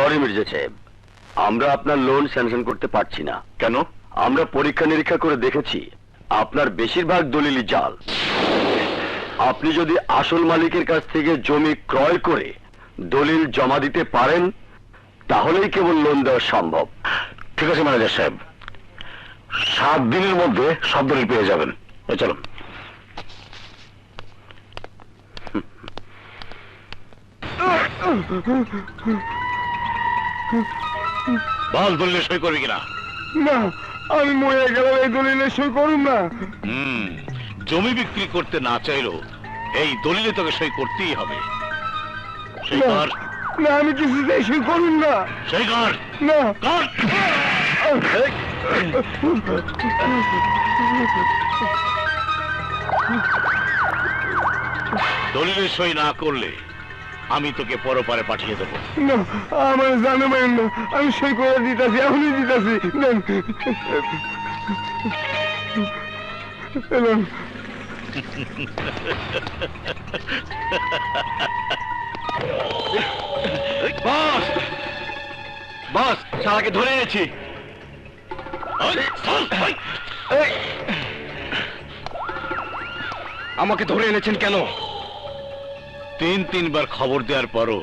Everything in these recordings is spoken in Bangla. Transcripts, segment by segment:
সরি মির্জা সাহেব, আমরা আপনার লোন স্যাংশন করতে পারছি না। কেন? আমরা পরীক্ষা নিরীক্ষা করে দেখেছি আপনার বেশিরভাগ দলিলই জাল। আপনি যদি আসল মালিকের কাছ থেকে জমি ক্রয় করে দলিল জমা দিতে পারেন তাহলেই কেবল লোন দেওয়া সম্ভব। ঠিক আছে ম্যানেজার সাহেব, 7 দিনের মধ্যে সব দলিল পেয়ে যাবেন। চলো। বল দলিলে সই করবি কিনা? না, আমি মরে গেলাম, এই দলিলে সই করুন না। জমি বিক্রি করতে না চাইলেও এই দলিলে তোকে সই করতেই হবে। সই না, কর। না, আমি কিছুতেই সই করুন না। সই কর। না, কর। দলিলে সই না করলে আমি তোকে পরপারে পাঠিয়ে দেবো। না, আমার জানাবেন না, আমি সই করে দিতেছি, এখনই দিতেছি। নেন। এলাম। বস, বস, শালাকে ধরে এনেছি। আমাকে ধরে এনেছেন কেন? 3 বার খবর দেওয়ার পরও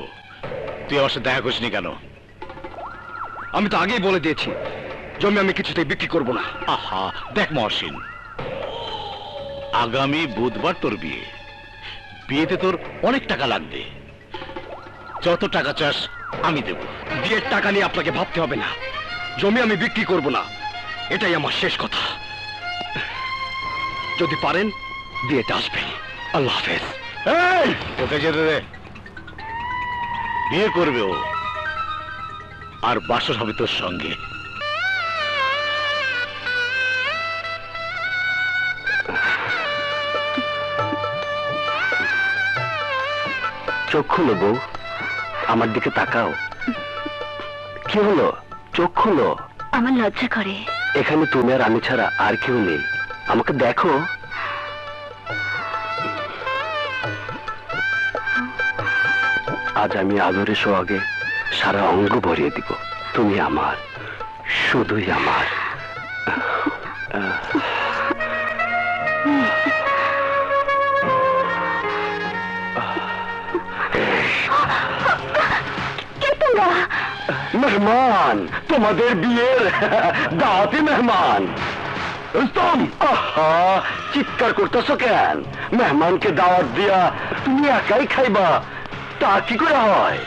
তুই আমার সাথে দেখা করিসনি কেন? আমি তো আগেই বলে দিয়েছি জমি আমি কিছুতেই বিক্রি করব না। আহা, দেখ মহসিন, আগামী বুধবার তোর বিয়ে। বিয়েতে তোর অনেক টাকা লাগবে, যত টাকা চাস আমি দেব। বিয়ের টাকা নিয়ে আপনাকে ভাবতে হবে না, জমি আমি বিক্রি করব না, এটাই আমার শেষ কথা। যদি পারেন বিয়েতে আসবেন। আল্লাহ হাফেজ। এই, ওকে যেতে দে। বিয়ে করবে ও, আর বাসর হবে তোর সঙ্গে। চোখ খুলো বউ, আমার দিকে তাকাও। কি হলো? চোখ খুলো। আমার লজ্জা করে। এখানে তুমি আর আমি ছাড়া আর কেউ নেই, আমাকে দেখো। আজ আমি আদরে সোহাগে সারা অঙ্গ ভরিয়ে দিব। তুমি আমার, শুধুই আমার। মেহমান, তোমাদের বিয়ের দাওয়াতি মেহমান। রুস্তম, আহা, চিৎকার করতেছো কেন? মেহমানকে দাওয়াত দিয়া তুমি একাই খাইবা, তা কি করে হয়?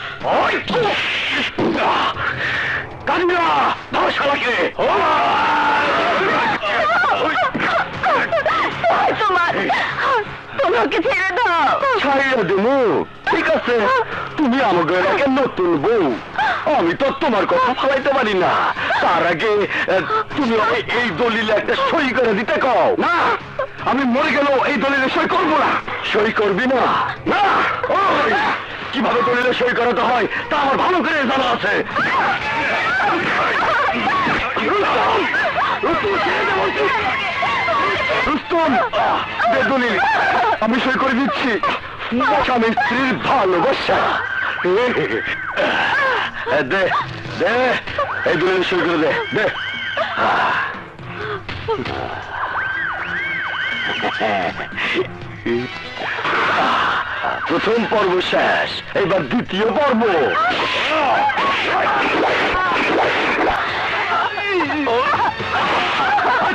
কান্না ধর শালাকে। তোমাকে ছেড়ে দাও। ছাইয়া দেবো, ঠিক আছে। তুমি আমাকে এলাকে নতুন বউ, আমি তো তোমার কথা ফালাইতে পারি না। তার আগে তুমি এই দলিলে একটা সই করে দিতে কও। না, আমি মরে গেল এই দলিলে সই করবো না। সই করবি না? না। ওই কিভাবে দলিলে সই করাতে হয় তা আমার ভালো করে জানা আছে। রুস্তম, দে দলিল, আমি সই করে দিচ্ছি। স্বামী স্ত্রীর ভালোবাসা। দে দে, এই দলিল সই করে দে। দে। প্রথম পর্ব শেষ, এবার দ্বিতীয় পর্ব।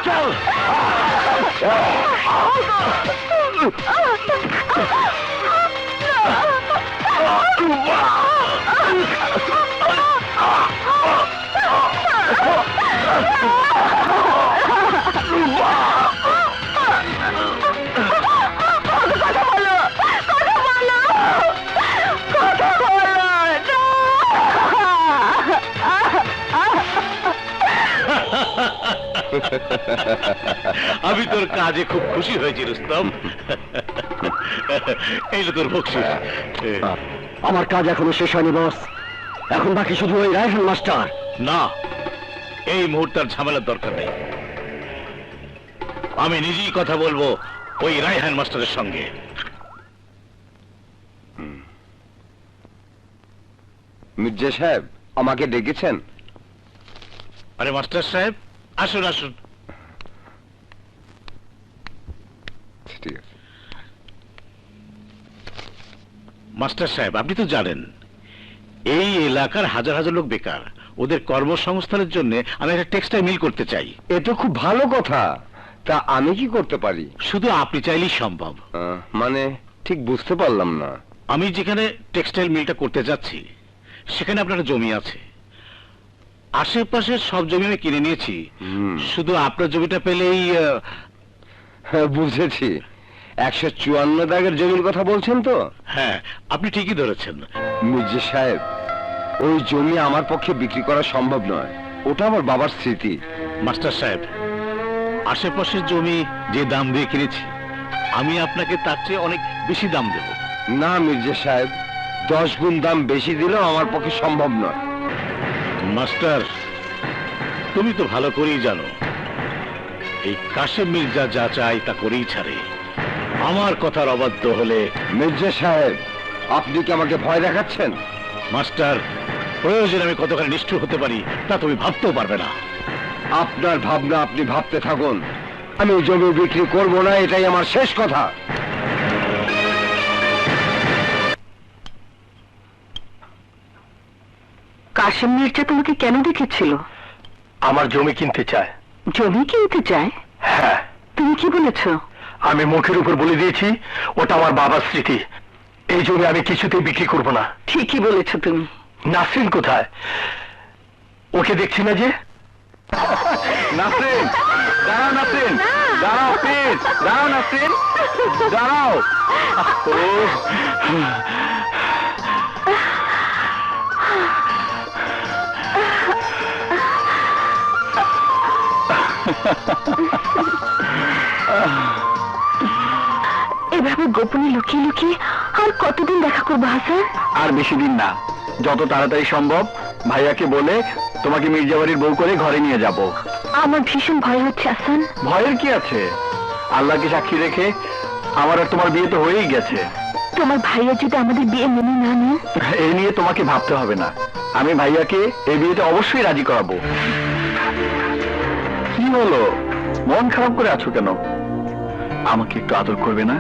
চল। আমি তোর কাজে খুব খুশি হয়েছি রুস্তম। এই তোর বকশিস। আমার কাজ এখনো শেষ হয়নি বস, এখন বাকি শুধু ওই রায়হান মাস্টার। না, এই মুহূর্তে আর ঝামেলার দরকার নেই। আমি নিজেই কথা বলবো ওই রায়হান মাস্টারের সঙ্গে। মির্জা সাহেব, আমাকে ডেকেছেন? আরে মাস্টার সাহেব, আসুন আসুন। ঠিক আছে। মাস্টার সাহেব, আপনি তো জানেন এই এলাকার হাজার হাজার লোক বেকার। ওদের কর্মসংস্থানের জন্য আমি একটা টেক্সটাইল মিল করতে চাই। এ তো খুব ভালো কথা। তা আমি কি করতে পারি? শুধু আপনি চাইলেই সম্ভব। মানে ঠিক বুঝতে পারলাম না। আমি যেখানে টেক্সটাইল মিলটা করতে যাচ্ছি সেখানে আপনার জমি আছে। আশেপাশের সব জমি আমি কিনে নিয়েছি। শুধু আপনার জমিটা পেলেই বুঝেছি। 154 দাগের জমির কথা বলছেন তো? হ্যাঁ, আপনি ঠিকই ধরেছেন। মির্জা সাহেব, ওই জমি আমার পক্ষে বিক্রি করা সম্ভব নয়। ওটা আমার বাবার স্মৃতি। মাস্টার সাহেব, আশেপাশের জমি যে দাম দিয়ে কিনেছি আমি আপনাকে তার চেয়ে অনেক বেশি দাম দেব। না মির্জা সাহেব, 10 গুণ দাম বেশি দিলেও আমার পক্ষে সম্ভব নয়। মাস্টার, তুমি তো ভালো করেই জানো এই কাশেম মির্জা যা চায় তা করেই ছাড়ে। আমার কথার অবাধ্য হলে। মির্জা সাহেব, আপনি কি আমাকে ভয় দেখাচ্ছেন? মাস্টার, প্রয়োজনে আমি কতখানি নিষ্ঠুর হতে পারি তা তুমি ভাবতেও পারবে না। আপনার ভাবনা আপনি ভাবতে থাকুন। আমি জমি বিক্রি করব না, এটাই আমার শেষ কথা। কাশেম মির্জা তোমাকে কেন ডেকেছিল? আমার জমি কিনতে চায়। জমি কিনতে চায়? হ্যাঁ, তুমি কি বলেছো? আমি মুখের উপর বলে দিয়েছি ওটা আমার বাবার স্মৃতি। এই জমি আমি কিছুতেই বিক্রি করব না। ঠিকই বলেছো তুমি। নাসরিন কোথায়? ওকে দেখছি না যে। নাসরিন, দাঁড়াও নাসরিন, দাঁড়াও প্লিজ, দাঁড়াও নাসরিন, দাঁড়াও। এভাবে গোপনে লুকিয়ে লুকিয়ে আর কতদিন দেখা করবো হাসান? আর বেশি দিন না, যত তাড়াতাড়ি সম্ভব ভাইয়াকে বলে তোমাকে মির্জাবাড়ির বউ করে ঘরে নিয়ে যাব। আমার ভীষণ ভয় হচ্ছে হাসান। ভয়ের কি আছে? আল্লাহকে সাক্ষী রেখে আমার আর তোমার বিয়ে তো হয়েই গেছে। তোমার ভাইয়া যদি আমাদের বিয়ে মেনে না নেন? এই নিয়ে তোমাকে ভাবতে হবে না, আমি ভাইয়াকে এই বিয়েতে অবশ্যই রাজি করাবো। কি হলো, মন খারাপ করে আছো কেন? আমাকে একটু আদর করবে না?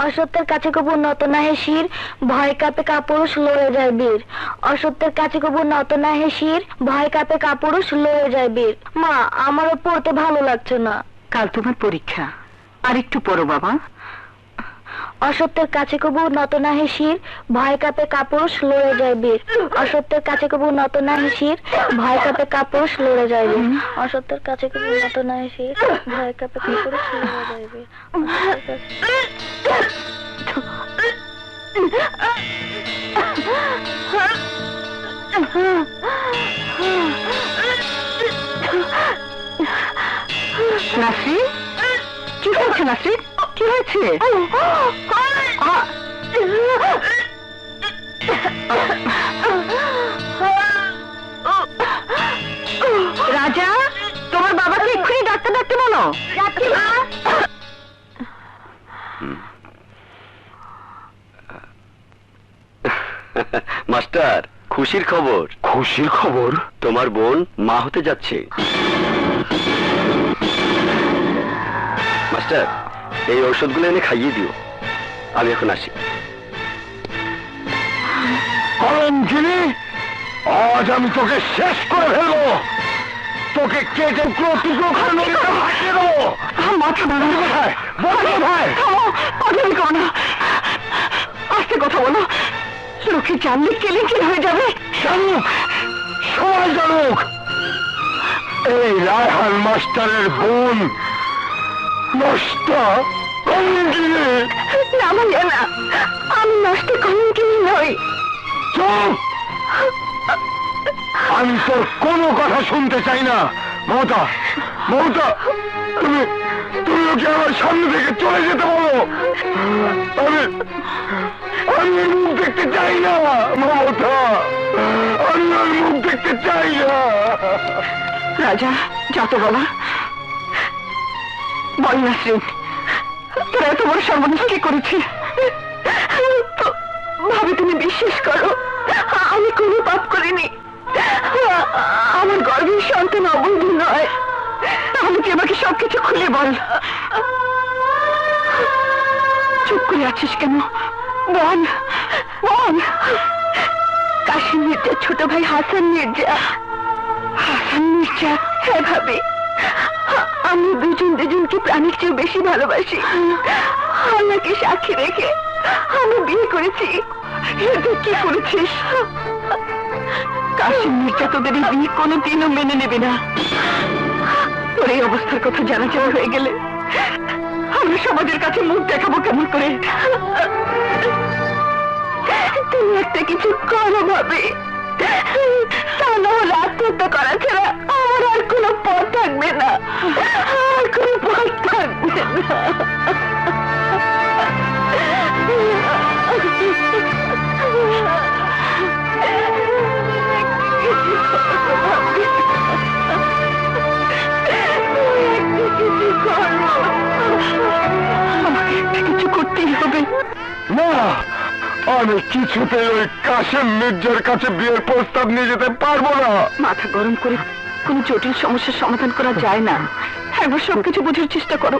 অসত্যের কাছে কবু নত নাহে শির, ভয় কাপে কাপুরুষ লড়ে যায় বীর। অসত্যের কাছে কবু নত নাহে শির, ভয় কাপে কাপুরুষ লড়ে যায় বীর। মা, আমারও পড়তে ভালো লাগছে না। কাল তোমার পরীক্ষা, আর একটু পড়ো বাবা। অসত্যের কাছে কবু নত নাহে শির, ভয় কাপে কাপুরুষ লড়ে যায় বীর। অসত্যের কাছে কবু নত নাহে শির, ভয় কাপে কাপুরুষ লড়ে যায় বীর। অসত্যের কাছে কবু নত নাহে শির, ভয় কাপে কাপুরুষ লড়ে যায় বীর। নাসরিন, কি হয়েছে নাসরিন? কি হয়েছে? রাজা, তোমার বাবাকে এক্ষুনি ডাক্তার ডাকতে বলো। মাস্টার, খুশির খবর। খুশির খবর? তোমার বোন মা হতে যাচ্ছে। মাস্টার, এই ঔষধগুলো এনে খাইয়ে দিও। আমি এখন আসি। কলঙ্কিনী, আজ আমি তোকে শেষ করে ফেলবো। তোকে কেটে টুকরো টুকরো করে নদীতে ভাসিয়ে দেবো। মাথা ভাঙা কোথায়? বল কোথায়? পাগলামি করো না, আস্তে কথা বলো। লোকে জানলে কেলেঙ্কারি হয়ে যাবে। জানুক, সবাই জানুক, এই রায়হান মাস্টারের বোন নষ্ট কলঙ্কিনী। না ভাইয়া না, আমি নষ্ট কলঙ্কিনী নই। চুপ! আমি তোর কোনো কথা শুনতে চাই না। মমতা, মমতা, তুমি তুমি ওকে আমার সামনে থেকে চলে যেতে বলো। আমি আমি ওর মুখ দেখতে চাই না মমতা, আমি ওর মুখ দেখতে চাই না। রাজা যা তো বাবা, বল নাসরিন, তোরা এত বড় সর্বনাশ কি করেছে? ভাবে তুমি বিশ্বাস করো, আমি কোনো পাপ করিনি। আমার গর্ভের সন্তান অবৈধ নয়। তাহলে তুই আমাকে সবকিছু খুলে বল। চুপ করে আছিস কেন? বল বল। কাশিম মির্জার ছোট ভাই হাসান মির্জা। হাসান মির্জা? হ্যাঁ ভাবে, আমি দুজনকে প্রাণের চেয়ে বেশি ভালোবাসি। আল্লাহকে সাক্ষী রেখে আমি বিয়ে করেছি। তুই কি করেছিস? কাশিম মির্জা তোদের এই বিয়ে কোনোদিনও মেনে নেবে না। তোর এই অবস্থার কথা জানা হয়ে গেলে আমরা সমাজের কাছে মুখ দেখাবো কেমন করে? তুমি একটা কিছু করো ভাবে, তা না হলে আত্মহত্যা করা ছাড়া আমার আর কোনো পথ থাকবে না, আর কোনো পথ থাকবে না। আমাকে একটা কিছু করতেই হবে। না, আমি কিছুতে ওই কাশেম মির্জার কাছে বিয়ের প্রস্তাব নিয়ে যেতে পারবো না। মাথা গরম করে কোনো জটিল সমস্যার সমাধান করা যায় না। একবার সবকিছু বোঝার চেষ্টা করো।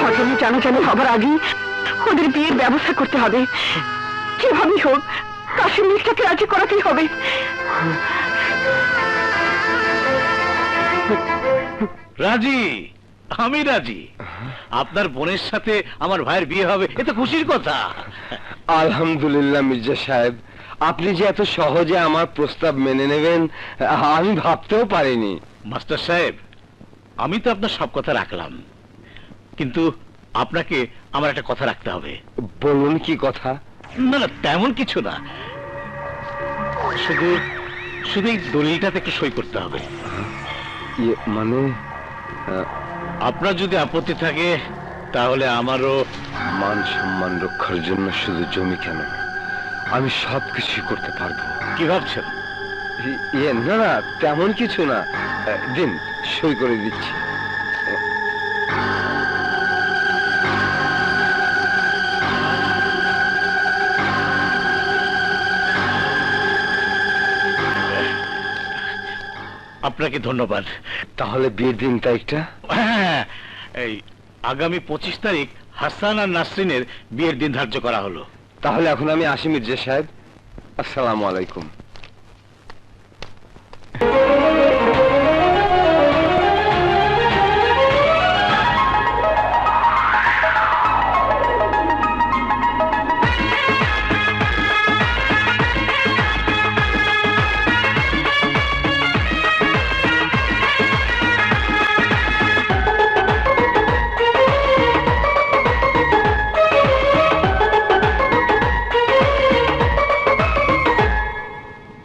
ঘটনা জানাজানি হবার আগেই ওদের বিয়ের ব্যবস্থা করতে হবে। যেভাবেই হোক কাশিম মির্জাকে রাজি করাতেই হবে। রাজি, আমি রাজি। আপনার বোনের সাথে আমার ভাইয়ের বিয়ে হবে, এ তো খুশির কথা। আলহামদুলিল্লাহ মির্জা সাহেব, আপনি যে এত সহজে আমার প্রস্তাব মেনে নেবেন আমি ভাবতেও পারিনি। মাস্টার সাহেব, আমি তো আপনার সব কথা রাখলাম, কিন্তু আপনাকে আমার একটা কথা রাখতে হবে। বলুন কি কথা? না না, তেমন কিছু না, শুধু শুধু এই দলিলটাতে একটু সই করতে হবে। মানে আপনার যদি আপত্তি থাকে তাহলে আমারও। মান সম্মান রক্ষার জন্য শুধু জমি কেন, আমি সবকিছুই করতে পারবো। কি ভাবছেন? না না, তেমন কিছু না। দিন, সই করে দিচ্ছি। আপনাকে ধন্যবাদ। তাহলে বিয়ের দিন তারিখটা? হ্যাঁ, এই আগামী 25 তারিখ হাসান আর নাসরিনের বিয়ের দিন ধার্য করা হলো। তাহলে এখন আমি আসি মির্জা সাহেব। আসসালামু আলাইকুম।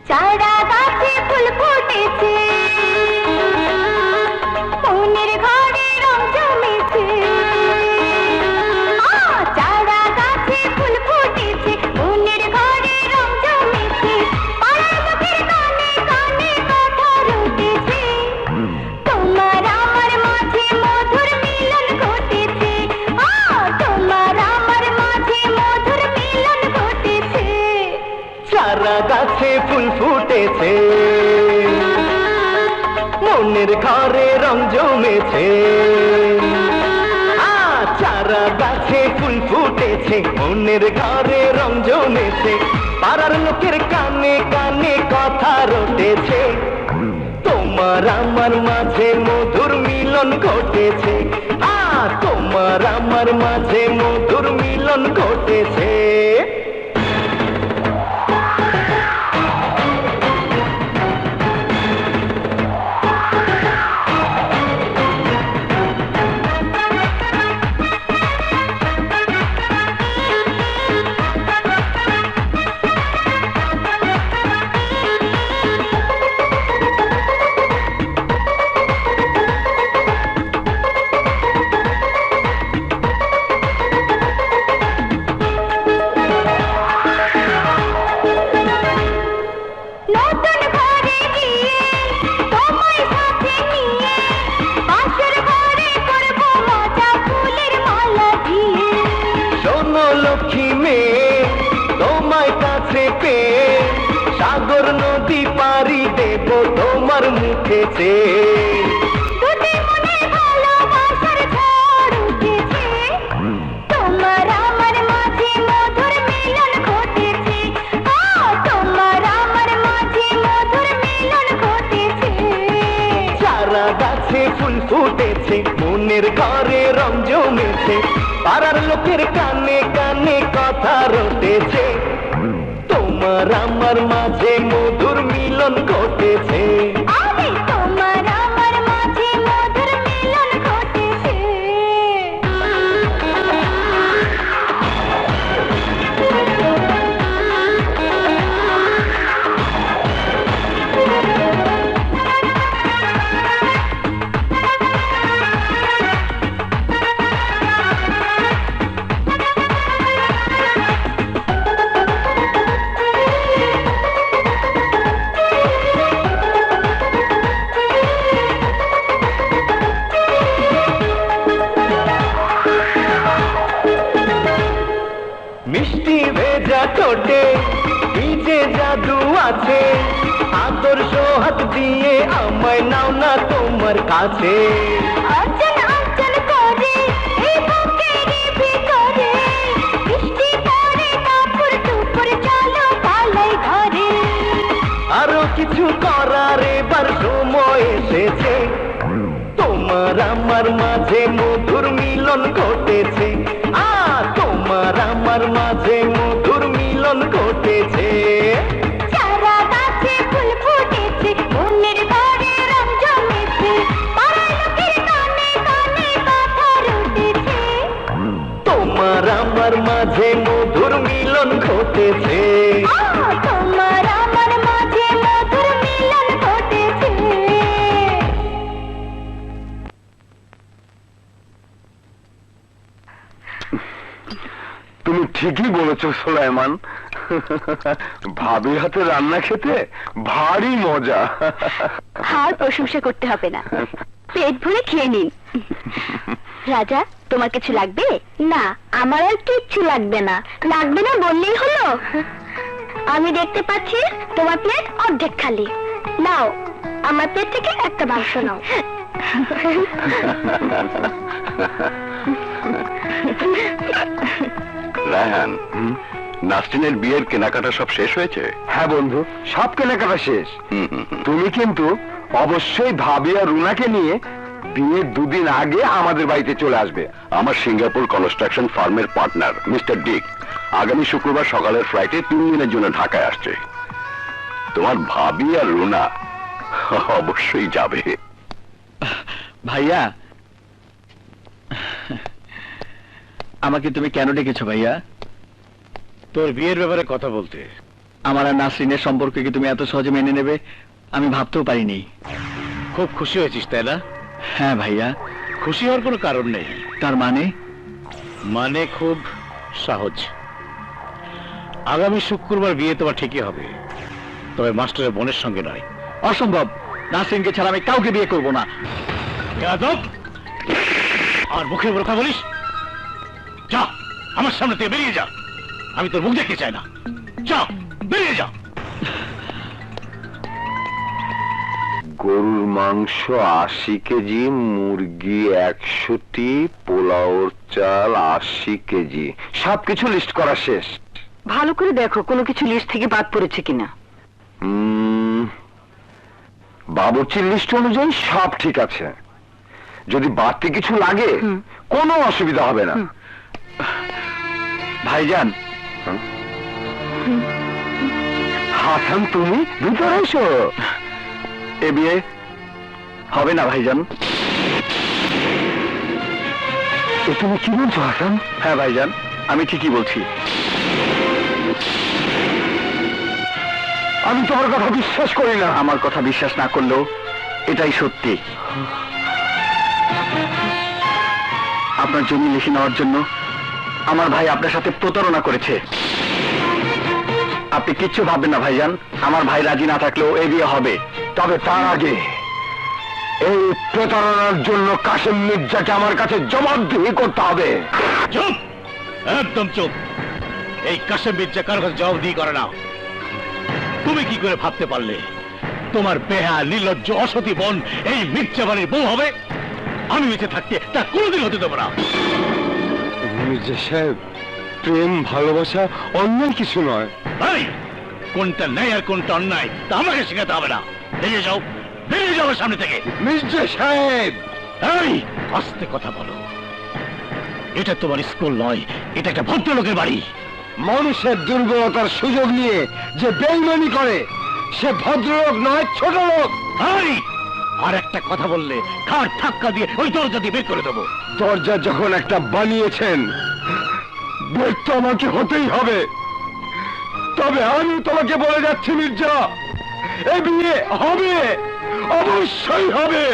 চারা গাছে ফুল ফুটেছে, মনের ঘরে রং জমেছে। চারা গাছে ফুল ফুটেছে, মনের ঘরে রং জমেছে। পাড়ার লোকের কানে কানে কথা রটেছে, তোমার আমার মাঝে মধুর মিলন ঘটেছে। তোমার আমার মাঝে মধুর মিলন ঘটেছে। চারা গাছে ফুল ফুটেছে, মনের ঘরে রং জমেছে। চারা গাছে ফুল ফুটেছে, মনের ঘরে রং জমেছে। পাড়ার লোকের কানে কানে কথা রটেছে, তোমার আমার মাঝে মধুর মিলন ঘটেছে। তোমার আমার মাঝে মধুর মিলন ঘটেছে। উঠেছে দুটি মনে ভালোবাসার ঝড় উঠেছে, তোমার আমার মাঝে মধুর মিলন ঘটেছে, তোমার আমার মাঝে মধুর মিলন ঘটেছে। চারা গাছে ফুল ফুটেছে, মনের ঘরে রং জমেছে, পাড়ার লোকের কানে কানে কথা রটেছে, তোমার আমার মাঝে মধুর মিলন ঘটেছে। আরে তোমার আমার মাঝে মধুর মিলন ঘটেছে। মিষ্টি ভেজা ঠোঁটে ভিজে জাদু আছে, আদর্শ হাত দিয়ে আমায় নাও না তোমার কাছে। অর্জন অর্জন করে এই বুকের ভিতরে, বৃষ্টি পড়ে কাপড় টুপড় চলো পালাই ঘরে। আরো কিছু করার এবার সময় এসেছে, তোমার আমার মাঝে মধুর মিলন ঘটেছে, তোমার আমার মাঝে মধুর মিলন ঘটেছে। চারা গাছে ফুল ফুটেছে, মনের ঘরে রং জমেছে, পাড়ার লোকের কানে কানে কথা রটেছে, তোমার আমার মাঝে মধুর মিলন ঘটেছে। তোমার আমার মাঝে মধুর মিলন ঘটেছে। তুমি ঠিকই বলেছো সুলাইমান, ভাবির হাতে রান্না খেতে ভারী মজা। আর প্রশংসা করতে হবে না, পেট ভরে খেয়ে নিন। রাজা, তোমার কিছু লাগবে? না, আমার আর কিচ্ছু লাগবে না। লাগবে না বললেই হলো। আমি দেখতে পাচ্ছি তোমার প্লেট অর্ধেক খালি। নাও, আমার প্লেট থেকে একটা মাংস নাও। রায়হান, নাসরিনের বিয়ের কেনাকাটা সব শেষ হয়েছে? হ্যাঁ বন্ধু, সব কেনাকাটা শেষ। তুমি কিন্তু অবশ্যই ভাবি আর রুনাকে নিয়ে বিয়ের দুদিন আগে আমাদের বাড়িতে চলে আসবে। আমার সিঙ্গাপুর কনস্ট্রাকশন ফার্মের পার্টনার মিস্টার ডিক আগামী শুক্রবার সকালের ফ্লাইটে 3 দিনের জন্য ঢাকায় আসছে। তোমার ভাবি আর রুনা অবশ্যই যাবে। ভাইয়া, আমাকে তুমি কেন ডেকেছো ভাইয়া? তোর বিয়ের ব্যাপারে কথা বলতে। আমার আর নাসরিনের সম্পর্কে কি তুমি এত সহজে মেনে নেবে আমি ভাবতেও পারিনি। খুব খুশি হয়েছিস তাই না? হ্যাঁ ভাইয়া। খুশি হওয়ার কোনো কারণ নেই। তার মানে খুব সহজ। আগামী শুক্রবার বিয়ে তোমার ঠিকই হবে, তবে মাস্টারের বোনের সঙ্গে নয়। অসম্ভব, নাসরিনকে ছাড়া আমি কাউকে বিয়ে করব না। যাদব, আর মুখের উপর কথা বলিস? যা, আমার সামনে থেকে বেরিয়ে যা। আমি তোর মুখ দেখতে চাই না। যা, বেরিয়ে যা। গরুর মাংস 80 কেজি, মুরগি 100টি, পোলাওর চাল 80 কেজি, সবকিছু লিস্ট করা শেষ। ভালো করে দেখো কোনো কিছু লিস্ট থেকে বাদ পড়েছে কিনা। বাবুর্চির লিস্ট অনুযায়ী সব ঠিক আছে। যদি বাড়তি কিছু লাগে কোনো অসুবিধা হবে না। ভাইজান, হাসান, তুমি ভিতরে এসো। এ বিয়ে হবে না ভাইজান। এ তুমি কি বলছো হাসান? হ্যাঁ ভাইজান, আমি ঠিকই বলছি। আমি তোমার কথা বিশ্বাস করি না। আমার কথা বিশ্বাস না করলেও এটাই সত্যি। আপনার জমি লিখে নেওয়ার জন্য আমার ভাই আপনার সাথে প্রতারণা করেছে। আপনি কিচ্ছু ভাববেন না ভাইজান, আমার ভাই রাজি না থাকলেও এই বিয়ে হবে। তবে তার আগে এই প্রতারণার জন্য কাশেম মির্জাকে আমার কাছে জবাবদিহি করতে হবে। চুপ, একদম চুপ। এই কাশেম মির্জা কারো কাছে জবাবদিহি করে না। তুমি কি করে ভাবতে পারলে তোমার বেহা নির্লজ্জ অসতী বোন এই মির্জা বাড়ির বউ হবে? আমি বেঁচে থাকতে তা কোনোদিন হতে দেবো না। মির্জা সাহেব, প্রেম ভালোবাসা অন্যায় কিছু নয়। ভাই, কোনটা ন্যায় আর কোনটা অন্যায় তা আমাকে শেখাতে হবে না। বেরিয়ে যাও, বেরিয়ে যাও সামনে থেকে। মির্জা সাহেব, এই, আস্তে কথা বলো। এটা তোমার স্কুল নয়, এটা একটা ভদ্রলোকের বাড়ি। মানুষের দুর্বলতার সুযোগ নিয়ে যে বেইমানি করে সে ভদ্রলোক নয়, ছোট লোক। এই, আর একটা কথা বললে ঘাড় ধাক্কা দিয়ে ওই দরজা দিয়ে বের করে দেবো। দরজা যখন একটা বানিয়েছেন, বের তো আমাকে হতেই হবে। তবে আমি তোমাকে বলে যাচ্ছি মির্জা, এ বিয়ে হবে, অবশ্যই হবে।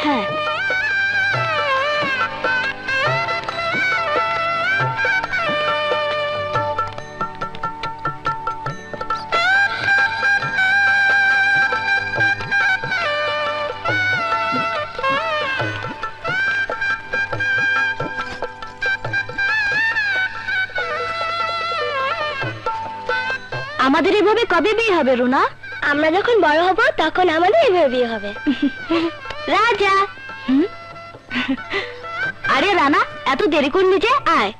হ্যাঁ, আমাদের এভাবে কবে বিয়ে হবে রুনা? আমরা যখন বড় হব তখন আমাদের এভাবে বিয়ে হবে। রাজা, আরে রানা, এত দেরি করলি যে, আয়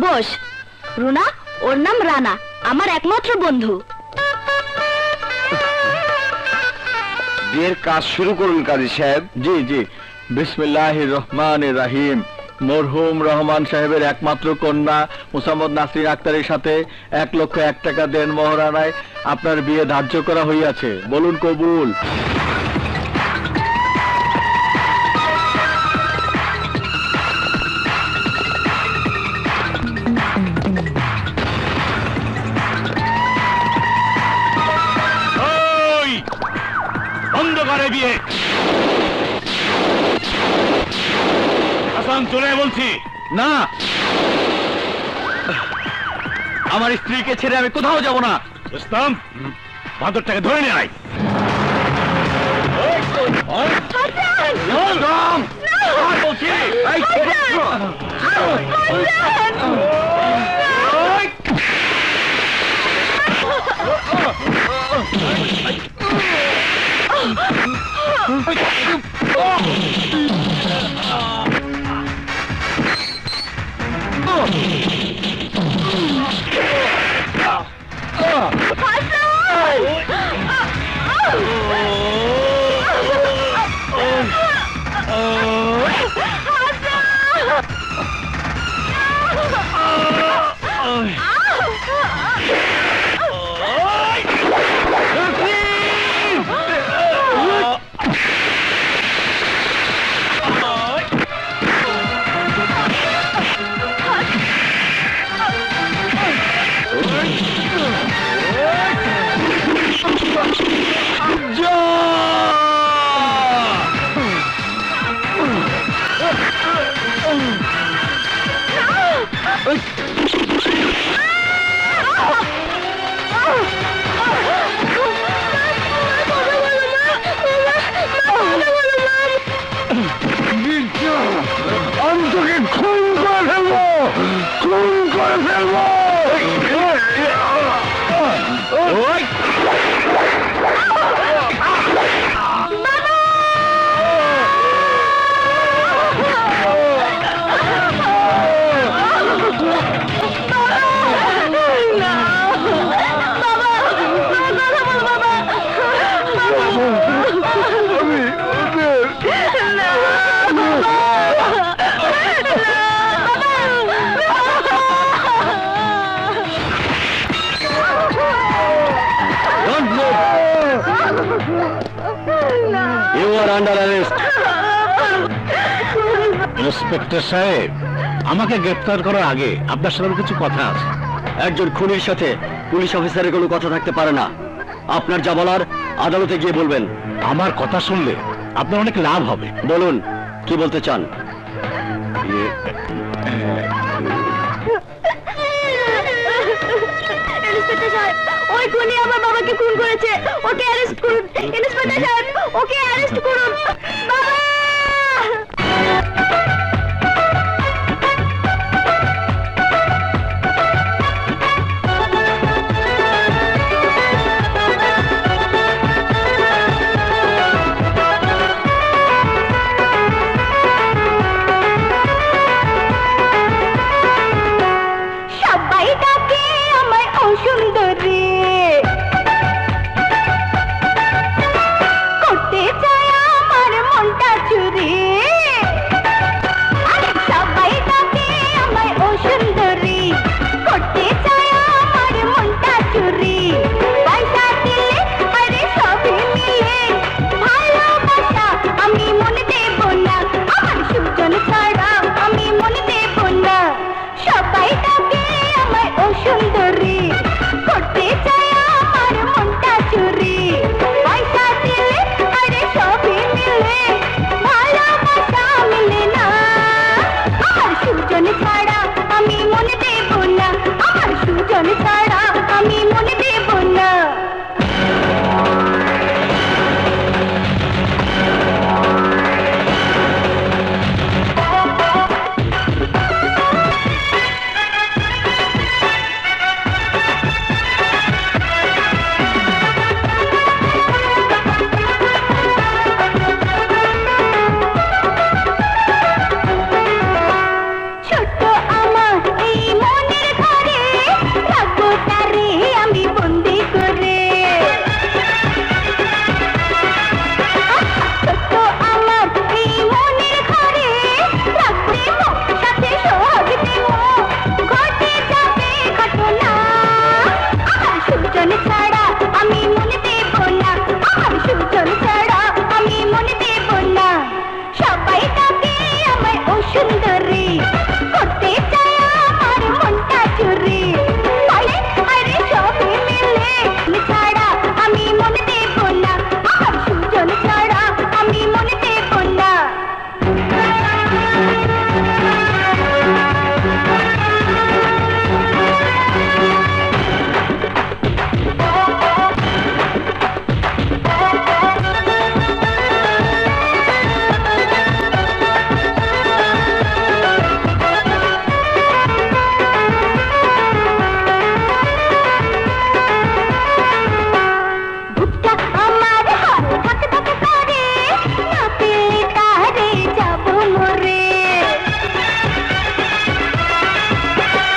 বস। রুনা, ওর নাম রানা, আমার একমাত্র বন্ধু। বিয়ের কাজ শুরু করুন কাজী সাহেব। জি জি, বিসমিল্লাহির রহমানির রহিম। মরহুম রহমান সাহেবের একমাত্র কন্যা মুসাম্মদ নাসরিন আক্তারের সাথে 1,01,000 টাকা দেন মহারানায় আপনার বিয়ে ধার্য করা হইয়াছে। বলুন কবুল। বন্ধ করে বিয়ে। হাসান, চলে বলছি। না, আমার স্ত্রীকে ছেড়ে আমি কোথাও যাব না। ইসলাম, বাঁদরটাকে ধরে নিয়ে আয়। বলছি আমি তোকে খুন করে ফেলবো, খুন করে ফেলবো। You are under arrest. Inspector সাহেব, আমাকে গ্রেফতার করার আগে আপনার সাথে কিছু কথা আছে। একজন খুনির সাথে পুলিশ অফিসারের কোনো কথা থাকতে পারে না। আপনার যা বলার আদালতে গিয়ে বলবেন। আমার কথা শুনলে আপনার অনেক লাভ হবে। বলুন, কি বলতে চান? ইন্সপেক্টর সাহেব, ওই খুনি আমার বাবাকে খুন করেছে। ওকে অ্যারেস্ট করুন ইন্সপেক্টর সাহেব, ওকে অ্যারেস্ট করুন। বাবা! সবাই ডাকে আমায় ও সুন্দরী, করতে চায় আমার মনটা চুরি। আরে সবাই ডাকে আমায় ও সুন্দরী, করতে চায় আমার মনটা চুরি। পয়সা দিলে আরে সবই মিলে, ভালোবাসা আমি মনে দেব না, আমার সুজন ছাড়া আমি মনে দেব না। সবাই ডাকে আমায় ও সুন্দরী, করতে চায় আমার মনটা চুরি। পয়সা দিলে আরে সবই মিলে, ভালোবাসা মিলে না, আমার সুজন ছাড়া আমি মনে দেব না, আমার সুজন ছাড়া আমি মনে দেব না। ছোট্ট আমার এই মনের ঘরে রাখবো তারে আমি বন্দি করে। ছোট্ট আমার এই মনের ঘরে রাখবো সাথে সোহাগ দেব, ঘটে যাবে ঘটনা, আমার সুজন ছাড়া আমি মনে দেব না, আমার সুজন ছাড়া আমি মনে দেব না। সবাই ডাকে আমায় ও সুন্দরী, করতে চায় আমার মনটা চুরি। বলে আরে সবই মিলে, ছাড়া আমি মনে দেব না, আমার সুজন ছাড়া আমি মনে দেব না। বুকটা আমার হাত ধাক ধাক করে, না পেলে তারে যাব মরে।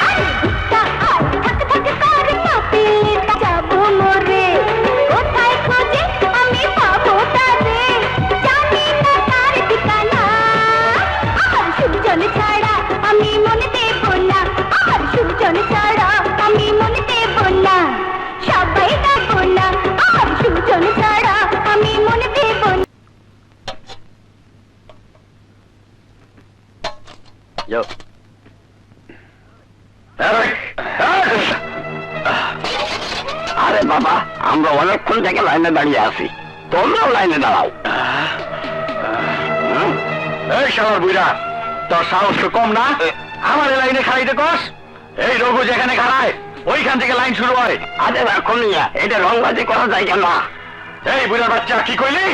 আরে বুকটা আর ধাক ধাক করে, না পেলে যাব মরে। কোথায় খোঁজে আমি পাবো তারে, জানি না তার ঠিকানা, আমার সুজন ছাড়া আমি মনে দেব না, আমার সুজন ছাড়া আমি মনে দেব না। সবাই ডাকবো না, আমার সুজন ছাড়া আমি মনে দেব না। Yo. আরে বাবা, আমরা অনেকক্ষণ থেকে লাইনে দাঁড়িয়ে আছি, তোমরাও লাইনে দাঁড়াও। এই শালার বুইরা, তোর সাহস তো কম না, আমার এই লাইনে খাড়াইতে কস? এই রঘু যেখানে খাড়ায় ওইখান থেকে লাইন শুরু হয়। আরে এখন এটা রংবাজি করা যায় কেন? এই বুড়ার বাচ্চা কি কইলি?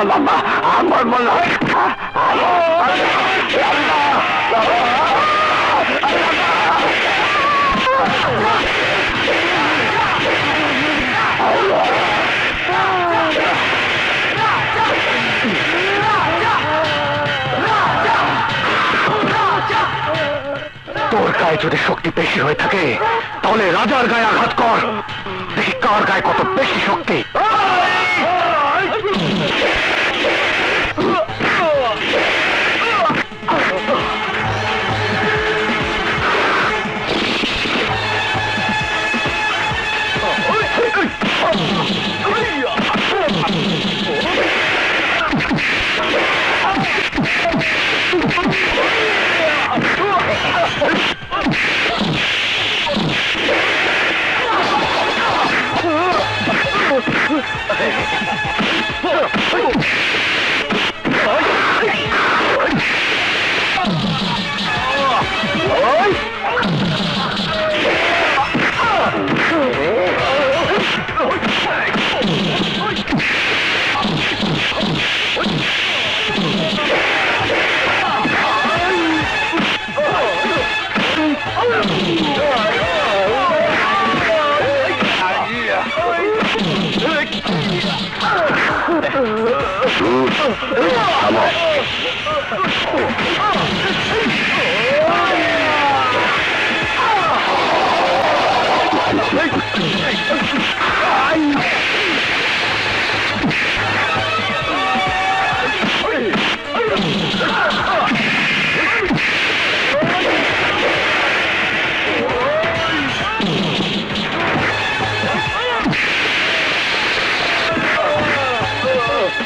বাবা আমার মনে হয় তোর গায়ে যদি শক্তি বেশি হয়ে থাকে তাহলে রাজার গায়ে আঘাত কর, দেখি কার গায়ে কত বেশি শক্তি। থামো।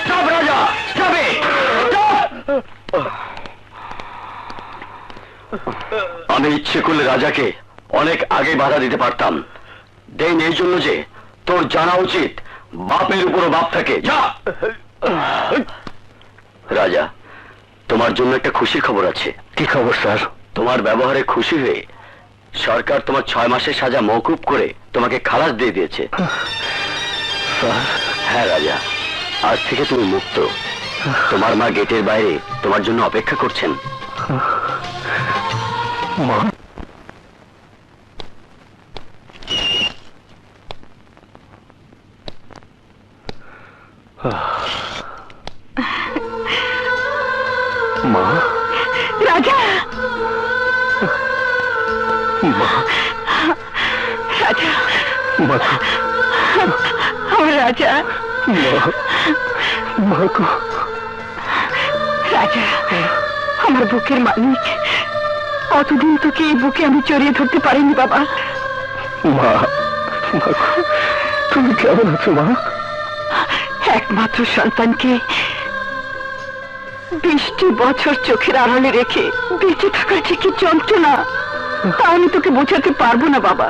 Stop, Raja! Stop it! Stop! আমি ইচ্ছে করলে রাজাকে অনেক আগে বাধা দিতে পারতাম। দেন এই জন্য যে তোর জানা উচিত বাপের উপরও বাপ থাকে। যা রাজা, তোমার জন্য একটা খুশির খবর আছে। কি খবর স্যার? তোমার ব্যবহারে খুশি হয়ে সরকার তোমার 6 মাসের সাজা মওকুফ করে তোমাকে খালাস দিয়ে দিয়েছে। হ্যাঁ রাজা, আজ থেকে তুমি মুক্ত। তোমার মা গেটের বাইরে তোমার জন্য অপেক্ষা করছেন। মা, মা, রাজা, মা, রাজা, মা, আমার রাজা, মা গো। রাজা, আমার বুকের মালিক, অতদিন তোকে এই বুকে আমি চড়িয়ে ধরতে পারিনি বাবা। মা, মা গো, তুমি কেমন আছো মা? একমাত্র সন্তানকে 20টি বছর চোখের আড়ালে রেখে বেঁচে থাকার যে কি যন্ত্রণা, তা আমি তোকে বোঝাতে পারবো না বাবা।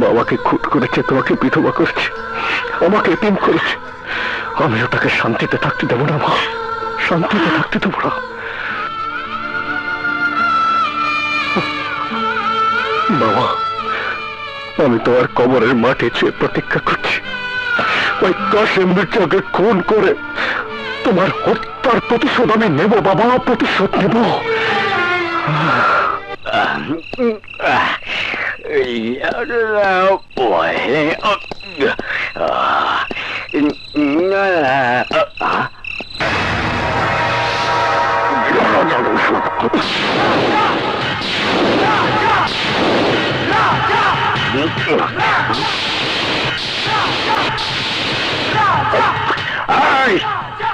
বাবাকে খুন করেছে, তোমাকে বিধবা করেছে, আমাকে এতিম করেছে। আমি ওটাকে শান্তিতে থাকতে দেবো না মা, শান্তিতে থাকতে দেবো না। বাবা, আমি তোমার কবরের মাঠে চেয়ে প্রতীক্ষা করছি। ওই কাশেম মির্জাকে খুন করে তোমার হত্যার প্রতিশোধ আমি নেব বাবা, প্রতিশোধ নেব।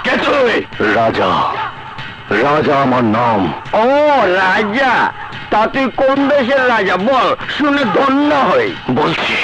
কে তুই? রাজা, রাজা আমার নাম। ও রাজা, তা তুই কোন দেশের রাজা বল, শুনে ধন্য হই। বলছি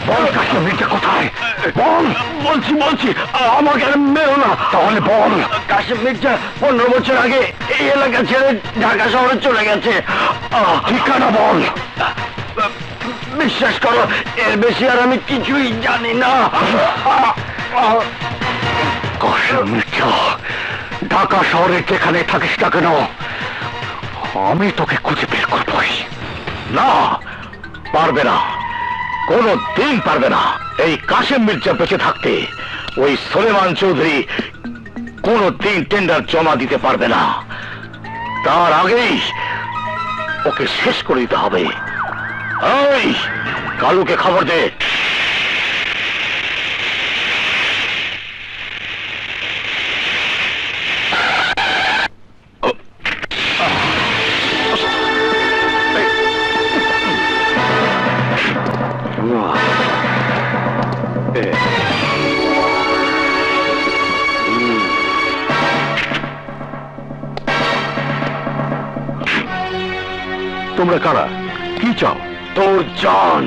বল কাশেম মির্জা কোথায়? বল। বলছি বলছি, আমাকে আর মেরো না। তাহলে বল। কাশেম মির্জা 15 বছর আগে এই এলাকা ছেড়ে ঢাকা শহরে চলে গেছে। ঠিকানা বল। বিশ্বাস করো, এর বেশি আর আমি কিছুই জানি না। কাশেম মির্জা, ঢাকা শহরে যেখানে থাকিস না কেন, আমি তোকে খুঁজে বের করবই। না, পারবে না, কোনো দিন পারবে না। এই কাশেম মির্জা বেঁচে থাকতে ওই সুলেমান চৌধুরী কোনো দিন টেন্ডার জমা দিতে পারবে না। তার আগেই ওকে শেষ করে দিতে হবে। এই কালুকে খবর দে। তোমরা কারা? কি চাও? তোর জান।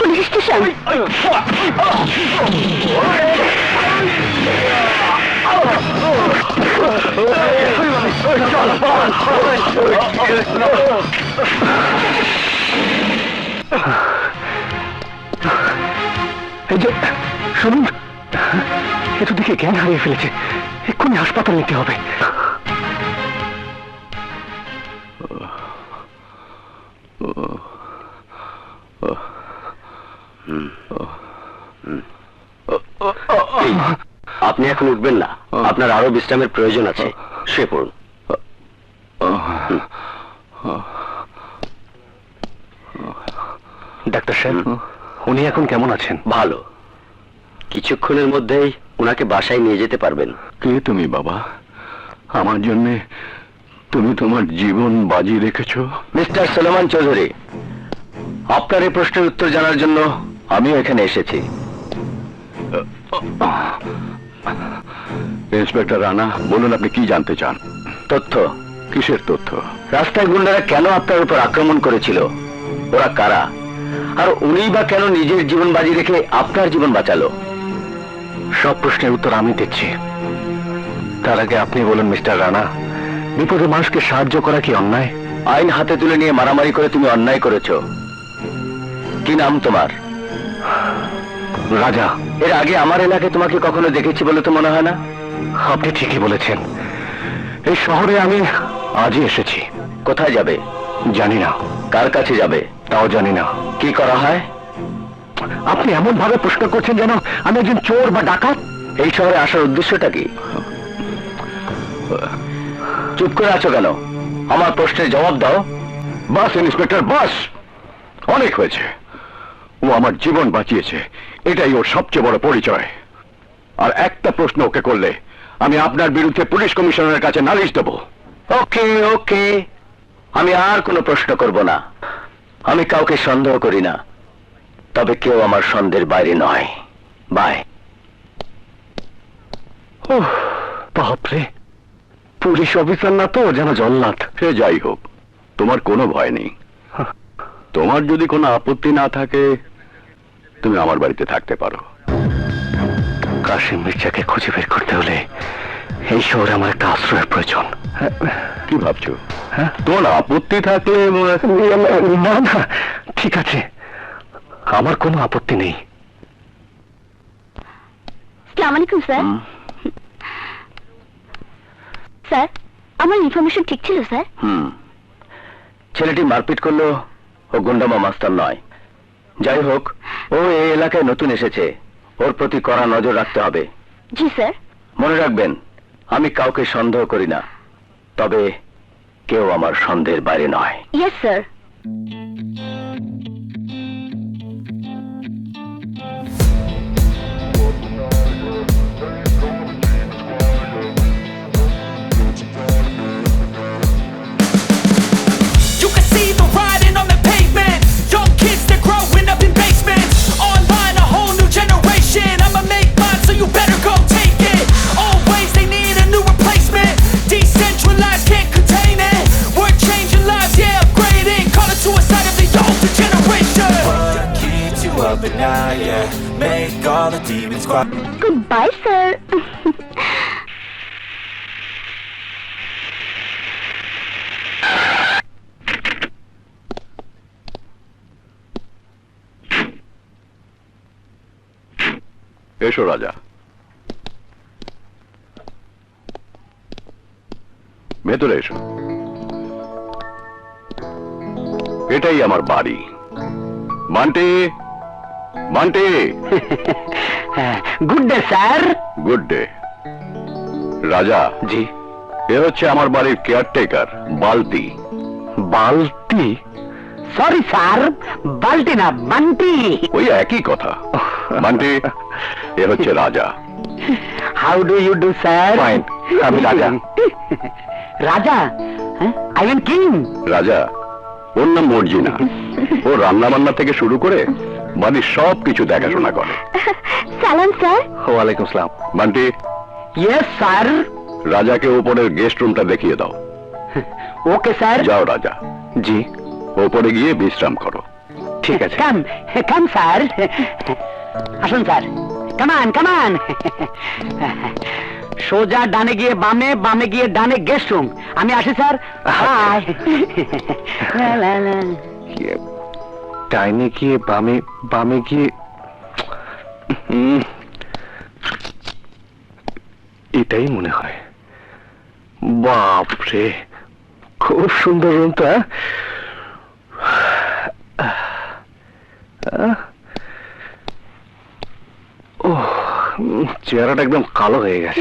Police station. এই যে শুনুন, এত দিকে জ্ঞান হারিয়ে ফেলেছে, এক্ষুনি হাসপাতাল নিতে হবে। আপনি এখন উঠবেন না, আপনার আরো বিশ্রামের প্রয়োজন আছে। শুয়ে পড়ুন। ডাক্তার সাহেব, উনি এখন কেমন আছেন? ভালো। কিছুক্ষণের মধ্যেই উনাকে বাসায় নিয়ে যেতে পারবেন। কে তুমি বাবা? আমার জন্য তুমি তোমার জীবন বাজি রেখেছো? মিস্টার সুলেমান চৌধুরী, আপনার এই প্রশ্নের উত্তর জানার জন্য আমিও এখানে এসেছি। ইন্সপেক্টর রানা, বলুন আপনি কি জানতে চান? তথ্য। কিসের তথ্য? রাস্তায় গুন্ডারা কেন আপনার উপর আক্রমণ করেছিল, ওরা কারা, আর উনি বা কেন নিজের জীবন বাজি রেখে আপনার জীবন বাঁচালো? সব প্রশ্নের উত্তর আমি দিচ্ছি। তার আগে আপনি বলুন মিস্টার রানা, বিপদে মানুষকে সাহায্য করা কি অন্যায়? আইন হাতে তুলে নিয়ে মারামারি করে তুমি অন্যায় করেছো। কি নাম তোমার? রাজা। এর আগে আমার এলাকায় তোমাকে কখনো দেখেছি বলে তো মনে হয় না। আপনি ঠিকই বলেছেন, এই শহরে আমি আজই এসেছি। কোথায় যাবে? জানি না। কার কাছে যাবে? তাও জানি না। কি করা হয়? আপনি এমন ভাবে প্রশ্ন করছেন যেন আমি একজন চোর বা ডাকাত। এই শহরে আসার উদ্দেশ্যটা কি? চুপ করে আছো কেন? আমার প্রশ্নের জবাব দাও। বাস ইন্সপেক্টর, বাস। অনেক হয়েছে। ও আমার জীবন বাঁচিয়েছে, এটাই ওর সবচেয়ে বড় পরিচয়। আর একটা প্রশ্ন ওকে করলে আমি আপনার বিরুদ্ধে পুলিশ কমিশনারের কাছে নালিশ দেব। ওকে ওকে, আমি আর কোনো প্রশ্ন করব না। আমি কাউকে সন্দেহ করি না, তবে কেউ আমার সন্দেহের বাইরে নয়। বাই। বাপরে, পুলিশ অফিসার না তো, যেন জল্লাদ। সে যাই হোক, তোমার কোনো ভয় নেই। তোমার যদি কোনো আপত্তি না থাকে তুমি আমার বাড়িতে থাকতে পারো। কাশিম মির্জাকে খুঁজে বের করতে হলে এই শহরে আমার একটা আশ্রয়ের প্রয়োজন। কি ভাবছো? হ্যাঁ, তোমার আপত্তি থাকলে না না, ঠিক আছে, আমার কোনো আপত্তি নেই। আসসালামু আলাইকুম স্যার। স্যার, আমার ইনফরমেশন ঠিক ছিল স্যার? ছেলেটি মারপিট করলো, ও গুন্ডামা মাস্টার নয়। যাই হোক, ও এই এলাকায় নতুন এসেছে, ওর প্রতি কড়া নজর রাখতে হবে। জি স্যার। মনে রাখবেন, আমি কাউকে সন্দেহ করি না, তবে কেউ আমার সন্দেহের বাইরে নয়। Yes sir. right now, yeah. Make all the demons quiet. Goodbye, sir. এসো রাজা, ভেতরে এসো। এটাই আমার বাড়ি। Manti, Manti. Good day sir. Good day. Raja, জি। এ হচ্ছে আমার বাড়ির কেয়ারটেকার বালতি। বালতি? সরি স্যার, বালতি না, বান্টি। ওই একই কথা। মান্টি, এ হচ্ছে Raja. How do you do sir? Fine, আমি Raja. Raja? I am king. Raja, ওর নাম মর্জিনা। ও রান্না বান্না থেকে শুরু করে বাড়ির সব কিছু দেখাশোনা করে। সালাম স্যার। ওয়ালাইকুম আসসালাম। Manti, yes sir. রাজাকে ওপরের গেস্ট রুমটা দেখিয়ে দাও। Okay sir. যাও রাজা। জি। ওপরে গিয়ে বিশ্রাম করো। ঠিক আছে। কাম কাম স্যার। আসুন স্যার, কামান কামান। সোজা ডানে গিয়ে বামে, বামে গিয়ে ডানে, গেস্ট রুম। আমি আসি স্যার। হাই। ডাইনে গিয়ে বামে, বামে গিয়ে এটাই মনে হয়। বাপরে, খুব সুন্দর রুমটা। ও, চেহারাটা একদম কালো হয়ে গেছে।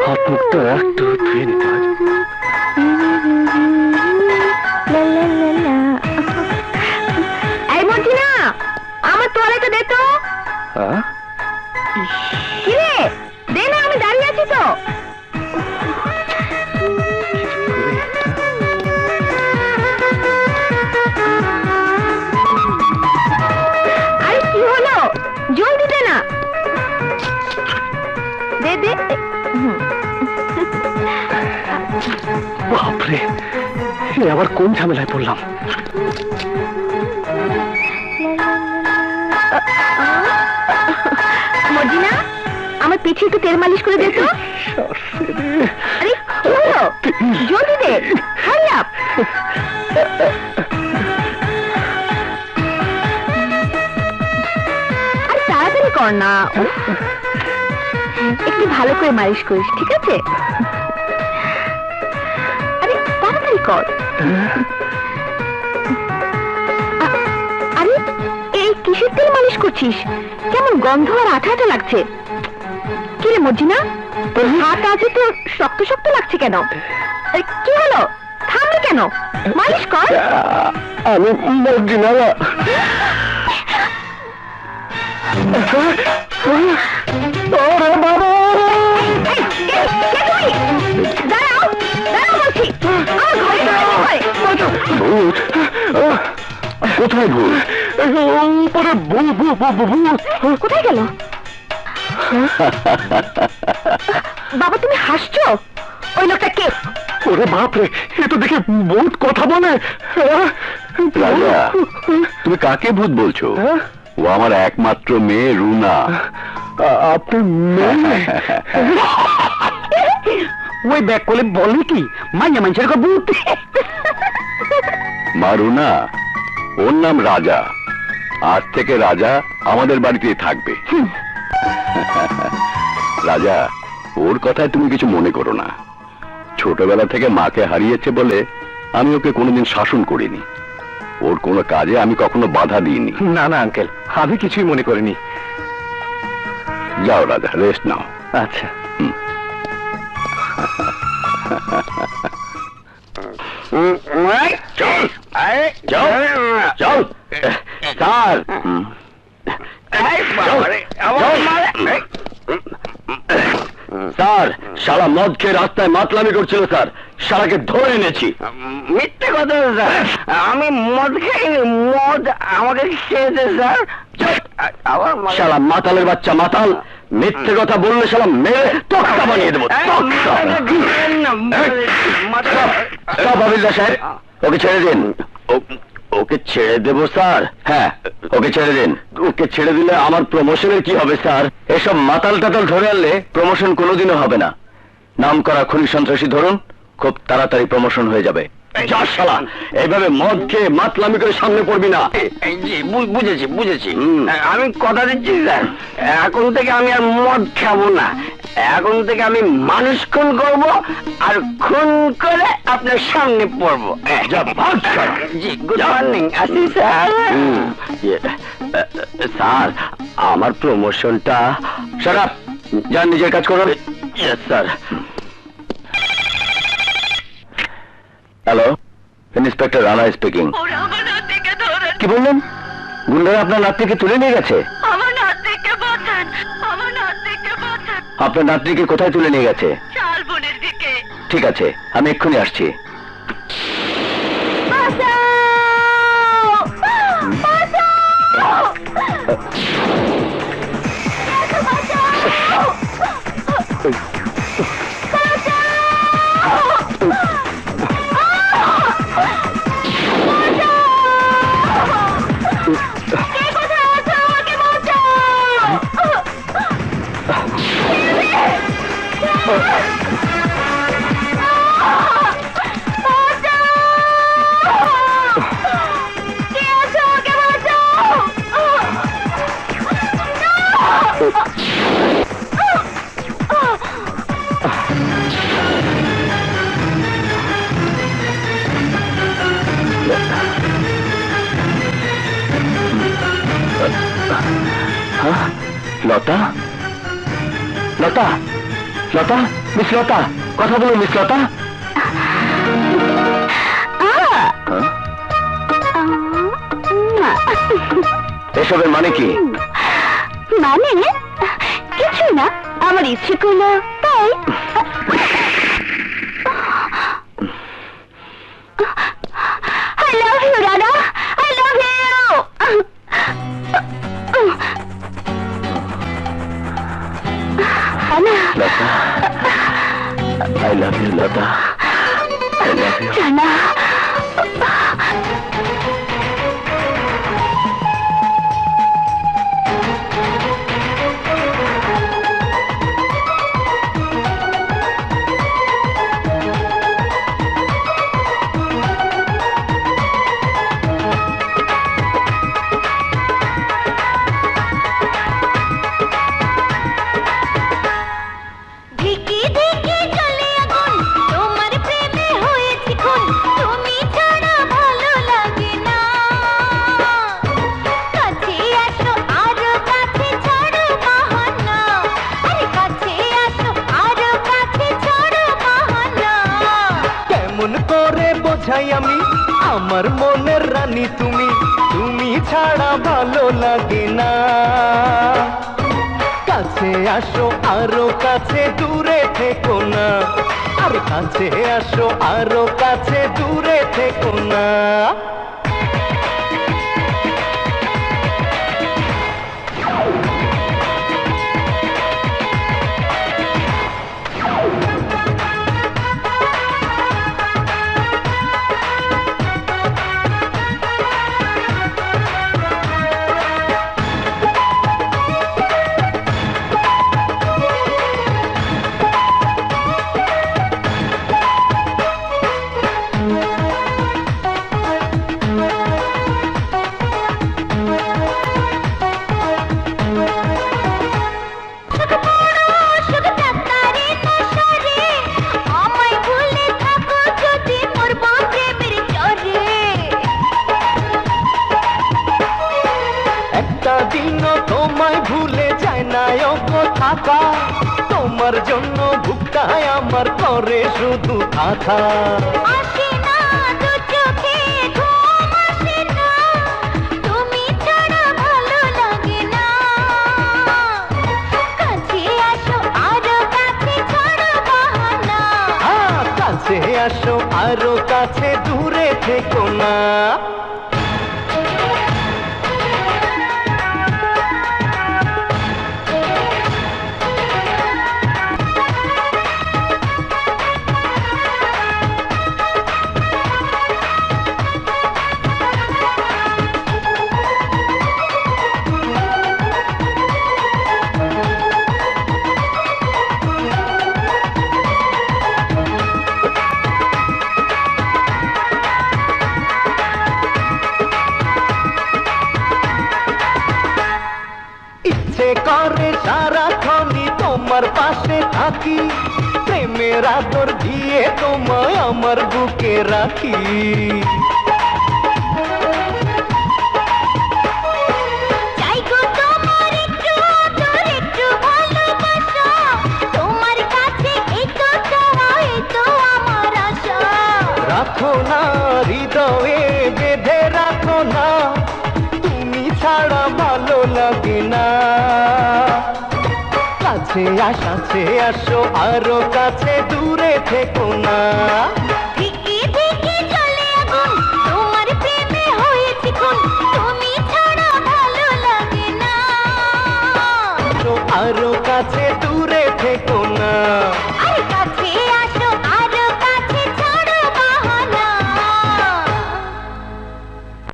হাত মুখটা একটু ধুয়ে নিতে হয়। এই মর্জিনা, আমার তোয়ালেটা দে তো। হ্যাঁ? কি রে, দে না, আমি দাঁড়িয়ে আছি তো। আরে কি হলো, জলদি দে না। দে দে। বাপরে, এ আবার কোন ঝামেলায় পড়লাম? মর্জিনা, আমার পিঠে একটু তেল মালিশ করে দে তো। আরে কি হলো, জলদি দে, হারি আপ। আরে তাড়াতাড়ি কর না। একটু ভালো করে মালিশ করিস, ঠিক আছে? আরে তাড়াতাড়ি কর। আরে এই কিসের তেল মালিশ করছিস? কেমন গন্ধ আর আঠা আঠা লাগছে। কি রে মর্জিনা, তোর হাত আছে তো শক্ত শক্ত লাগছে কেন? কি হলো, থামলি কেন? মালিশ কর। আমি মর্জিনা। ওরে বাবা! দাঁড়াও, দাঁড়াও বলছি। আমার ঘরে ঢুকে কি হয়? ভূত? কোথায় ভূত? উপরে ভূত। কোথায় গেল? বাবা তুমি হাসছো? ওই লোকটা কে? ওরে বাপরে, এ তো দেখে ভূত কথা বলে। রাজা, তুমি কাকে ভূত বলছো? ও আমার একমাত্র মেয়ে রুনা। আপনি মেয়ে? ওই ব্যাগ করলে বলে কি মাইয়া মানুষের ভূত? মা রুনা, ওর নাম রাজা। আজ থেকে রাজা আমাদের বাড়িতেই থাকবে। রাজা, ওর কথায় তুমি কিছু মনে করো না। ছোটবেলা থেকে মাকে হারিয়েছে বলে আমি ওকে কোনোদিন শাসন করিনি। ওর কোনো কাজে আমি কখনো বাধা দিইনি। না না আঙ্কেল, আমি কিছুই মনে করিনি। যাও রাজা, রেস্ট নাও। আচ্ছা। চল, চল, চল, স্যার। স্যার, শালা মদ খেয়ে রাস্তায় মাতলামি করছিল স্যার। শালাকে ধরে এনেছি। মিথ্যে কথা স্যার, আমি মদ খাইনি, মদ আমাকে খেয়েছে স্যার। শালা মাতালের বাচ্চা মাতাল, মিথ্যে কথা বললে শালা মেরে তক্তা বানিয়ে দেবো। সব হাবিলদার সাহেব, ওকে ছেড়ে দিন। ওকে ছেড়ে দেব স্যার? হ্যাঁ, ওকে ছেড়ে দিন। ওকে ছেড়ে দিলে আমার প্রমোশনের কি হবে স্যার? এসব মাতাল টাতাল ধরে আনলে প্রমোশন কোনোদিনও হবে না। নাম করা খুনি সন্ত্রাসী ধরুন, খুব তাড়াতাড়ি প্রমোশন হয়ে যাবে। যা শালা, এইভাবে মদ খেয়ে মাতলামি করে সামনে পড়বি না। জি বুঝেছি বুঝেছি। হুম। আমি কথা দিচ্ছি স্যার, এখন থেকে আমি আর মদ খাবো না। এখন থেকে আমি মানুষ খুন করবো, আর খুন করে আপনার সামনে পড়বো। যা ভাগ শালা। জি গুড মর্নিং, আসি স্যার। স্যার, আমার প্রমোশনটা... শাট আপ, যান নিজের কাজ করুন। Yes sir. Hello, inspector Rana speaking. ওরা আমার নাতিকে ধরেন, কি বললেন? গুন্ডারা আপনার নাতনিকে তুলে নিয়ে গেছে? আমার নাতিকে বাঁচান, আমার নাতিকে বাঁচান। আপনার নাতনিকে কোথায় তুলে নিয়ে গেছে? শালবনের দিকে। ঠিক আছে, আমি এক্ষুনি আসছি। লতা, লতা, লতা, মিস লতা, কথা বলুন মিস লতা। এসবের মানে কি? মানে কিছু না, আমার ইচ্ছে করলো তাই। I love you, Rana. I love you. Rana. Lata, I love you, Lata, I love you. Rana. ধিকি ধিকি জ্বলে আগুন, তোমার প্রেমে হয়েছি খুন, তুমি ছাড়া ভালো লাগে না। কাছে আসো আরো কাছে, ছাড়ো বাহানা। আরে কাছে আসো আরো কাছে, ছাড়ো বাহানা। কেমন করে বোঝাই আমি আমার মনের রানী তুমি, তুমি ছাড়া ভালো লাগে না। কাছে আসো আরো কাছে, দূরে থেকো না। আর কাছে আসো আরো কাছে, দূরে থেকো না। শুধু ডাক্তারি নেশারে, আমায় ভুলে থাকো যদি মরবো প্রেমের জ্বরে। একটা দিনও তোমায় ভুলে যায় না ওগো থাকা, তোমার জন্য বুকটায় আমার করে শুধু আথা। আসে না দু চোখে ঘুম, আসে না, তুমি ছাড়া ভালো লাগে না। কাছে আসো আরো কাছে, ছাড়ো বাহানা। কাছে আসো আরো কাছে, দূরে থেকো না। ইচ্ছে করে সারাক্ষণই তোমার পাশে থাকি, প্রেমের আদর দিয়ে তোমায় আমার বুকে রাখি। চাই গো তোমার একটু আদর, একটু ভালোবাসা, তোমার কাছে এই তো চাওয়া, এই তো আমার আশা। রাখো না হৃদয়ে বেঁধে রাখো না, তুমি ছাড়া ভালো লাগে না। কাছে আসো আরো কাছে, দূরে থেকো না। ধিকে ধিকে চলে আগুন, তোমার প্রেমে হয়েছি খুন, তুমি ছাড়া ভালো লাগে না। আরো কাছে দূরে থেকো না। আর কাছে আসো, আরো কাছে ছাড়ো বাহানা।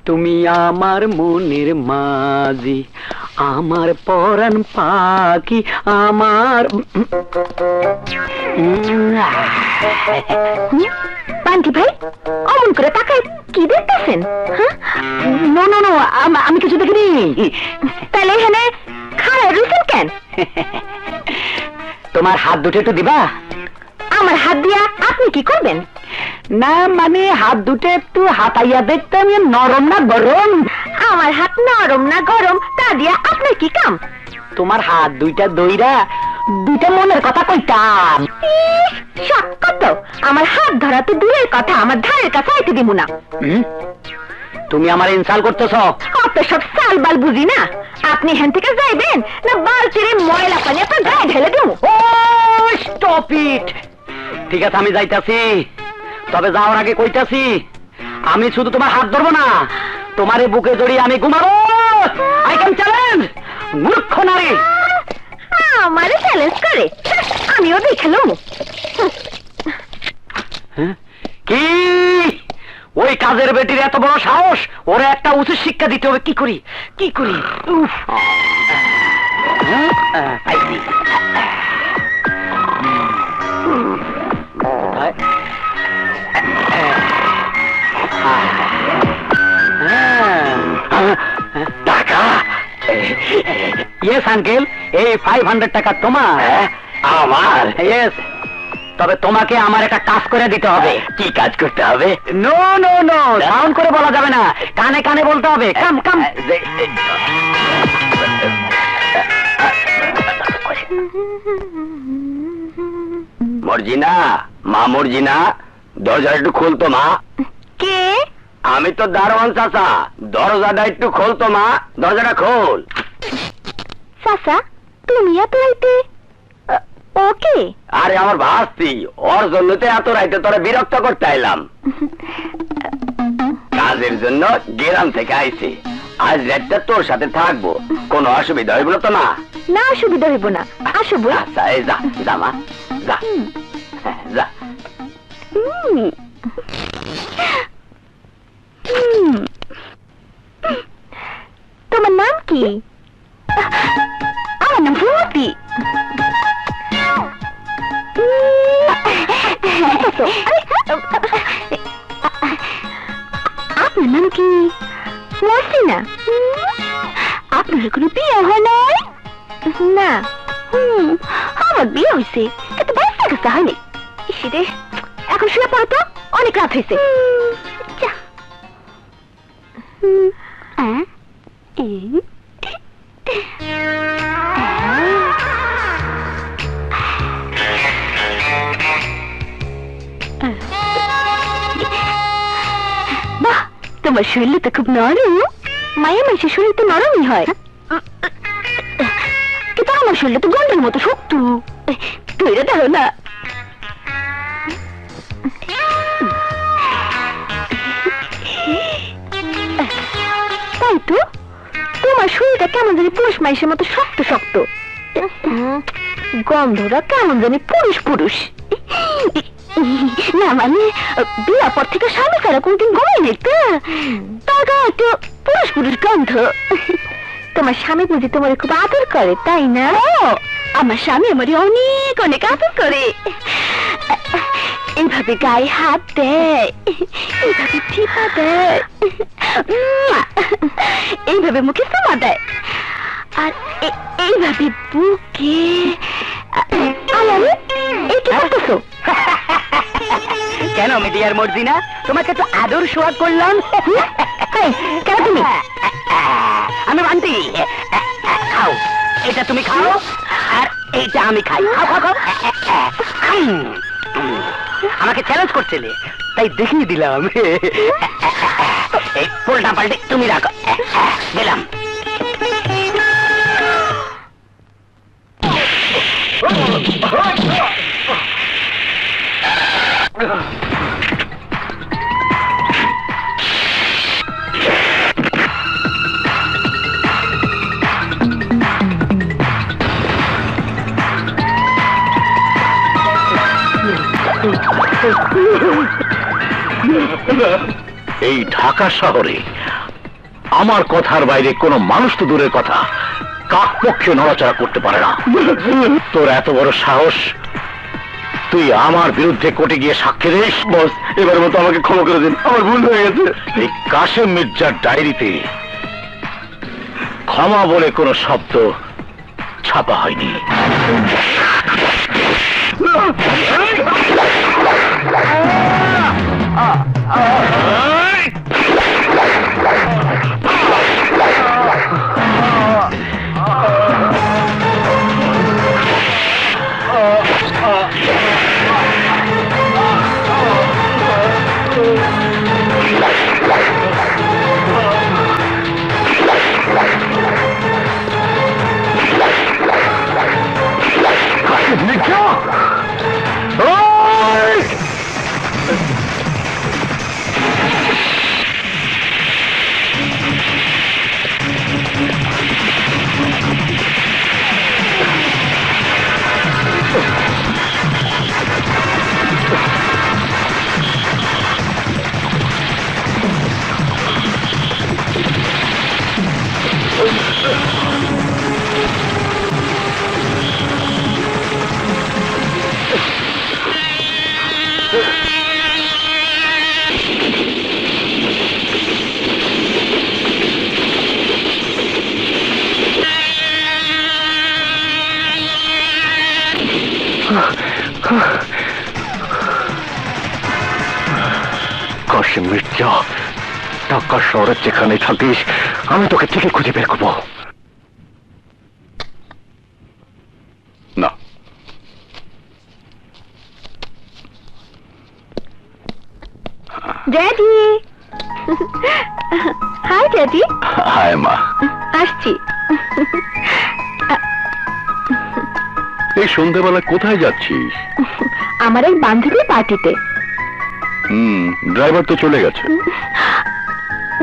তুমি আমার মনের মাঝি, আমার পরাণ পাখি, আমার বান্টি ভাই অমন করে তাকায় কি দেখতেছেন? নো নো নো, আমি কিছু দেখিনি। তাহলে এখানে খাড়ায় রয়েছেন কেন? তোমার হাত দুটো একটু দিবা? আমার হাত দিয়া আপনি কি করবেন? না মানে হাত দুটো একটু হাতাইয়া দেখতে, আমি নরম না গরম? আমার হাত নরম না গরম তা দিয়া আপনার কি কাম? তোমার হাত দুইটা দইরা দুইটা মনের কথা কইতাম। শখ কত! আমার হাত ধরা তো দূরের কথা, আমার ধারের কাছে আইতে দিব না। তুমি আমার ইনসাল করতেছ? অত সব সাল বাল বুঝি না। আপনি এখান থেকে যাইবেন না বালতির ময়লা পানি আপনার গায়ে ঢেলে দিব? ও স্টপ ইট! ঠিক আছে আমি যাইতাছি, তবে যাওয়ার আগে কইতাছি আমি শুধু তোমার হাত ধরবো না, তোমার এই বুকে জড়িয়ে আমি ঘুমাবো। I can challenge! মূর্খ নারী! আমারে চ্যালেঞ্জ করে, আমিও দেখলাম। কি ওই কাজের বেটির এত বড় সাহস! ওরা একটা উচিত শিক্ষা দিতে হবে। কি করি কি করি? উফ! পাইছি। টাকা? ইয়েস আঙ্কেল, এই 500 টাকা তোমার। আমার? ইয়েস। তবে তোমাকে আমার একটা কাজ করে দিতে হবে। কি কাজ করতে হবে? নো নো নো, সাউন্ড করে বলা যাবে না, কানে কানে বলতে হবে। কাম কাম। মর্জিনা, মা মর্জিনা, দরজাটা একটু খুলতো মা। কে? আমি তো দারোয়ান চাচা, দরজাটা একটু খুলতো মা, দরজাটা খোল। চাচা তুমি এত রাইতে? ওকে। আরে আমার ভাস্তি, ওর জন্য তো এত রাইতে তোরা বিরক্ত করতে আইলাম। কাজের জন্য গ্রাম থেকে আইছি, আজ রাতটা তোর সাথে থাকবো, কোনো অসুবিধা হইব না তো? না না, অসুবিধা হইব না, আসো বই। আচ্ছা এই যা, যা মা যা, যা। তোমার নাম কি? আমার নাম ভূতি। আপনার নাম কি? মর্জিনা। আপনার কোনো বিয়ে হয় নাই? না। আমার বিয়ে হয়েছে, কিন্তু বাচ্চা কাচ্চা হয়নি। ইসিরে, এখন শুয়ে পড়ো তো, অনেক রাত হয়েছে। বাহ, তোমার শরীর তো খুব নরম। মায়া মানুষের শরীর তো নরমই হয়, কিন্তু আমার শরীর তো গন্ডের মতো শক্ত। তৈরি দেখো না। তাই তো, তোমার শরীরটা কেমন জানি পুরুষ মানুষের মতো শক্ত শক্ত, গন্ধটা কেমন জানি পুরুষ পুরুষ। না মানে বিয়ার পর থেকে স্বামী ছাড়া কোনদিন ঘুমাই নাই তো, তার গায়ে একটু পুরুষ পুরুষ গন্ধ। তোমার স্বামী বুঝি তোমার খুব আদর করে, তাই না? আমার স্বামী আমারে অনেক অনেক আদর করে। এইভাবে গায়ে হাত দেয়, এইভাবে টিপা দেয়, এইভাবে মুখে চুমা দেয়। আর এইভাবে বুকে আরে এই কি করতেছো? কেন মিডিয়ার মর্জিনা, তোমাকে তো আদর সোয়াগ করলাম। কেন তুমি? আমি বান্টি। খাও, এটা তুমি খাও আর এইটা আমি খাই। খাও খাও খাও। আমাকে চ্যালেঞ্জ করছিলে, তাই দেখিয়ে দিলাম। এই পোলটা পাল্টে তুমি রাখো। গেলাম। এই ঢাকা শহরে আমার কথার বাইরে কোনো মানুষ তো দূরের কথা কাক পক্ষে নড়াচড়া করতে পারে না। তোর এত বড় সাহস, তুই আমার বিরুদ্ধে কোর্টে গিয়ে সাক্ষী দিস? বস, এবার মতো আমাকে ক্ষমা করে দিন, আমার ভুল হয়ে গেছে। এই কাশেম মির্জার ডায়েরিতে ক্ষমা বলে কোনো শব্দ ছাপা হয়নি। কাশেম মির্জা, ঢাকা শহরে যেখানে থাকিস আমি তোকে ঠিকই খুঁজে বের করবো। না, ড্যাডি। High daddy. হায় মা। আসছি। এই সন্ধ্যাবেলা কোথায় যাচ্ছিস? আমার এক বান্ধবীর পার্টিতে। ড্রাইভার তো চলে গেছে।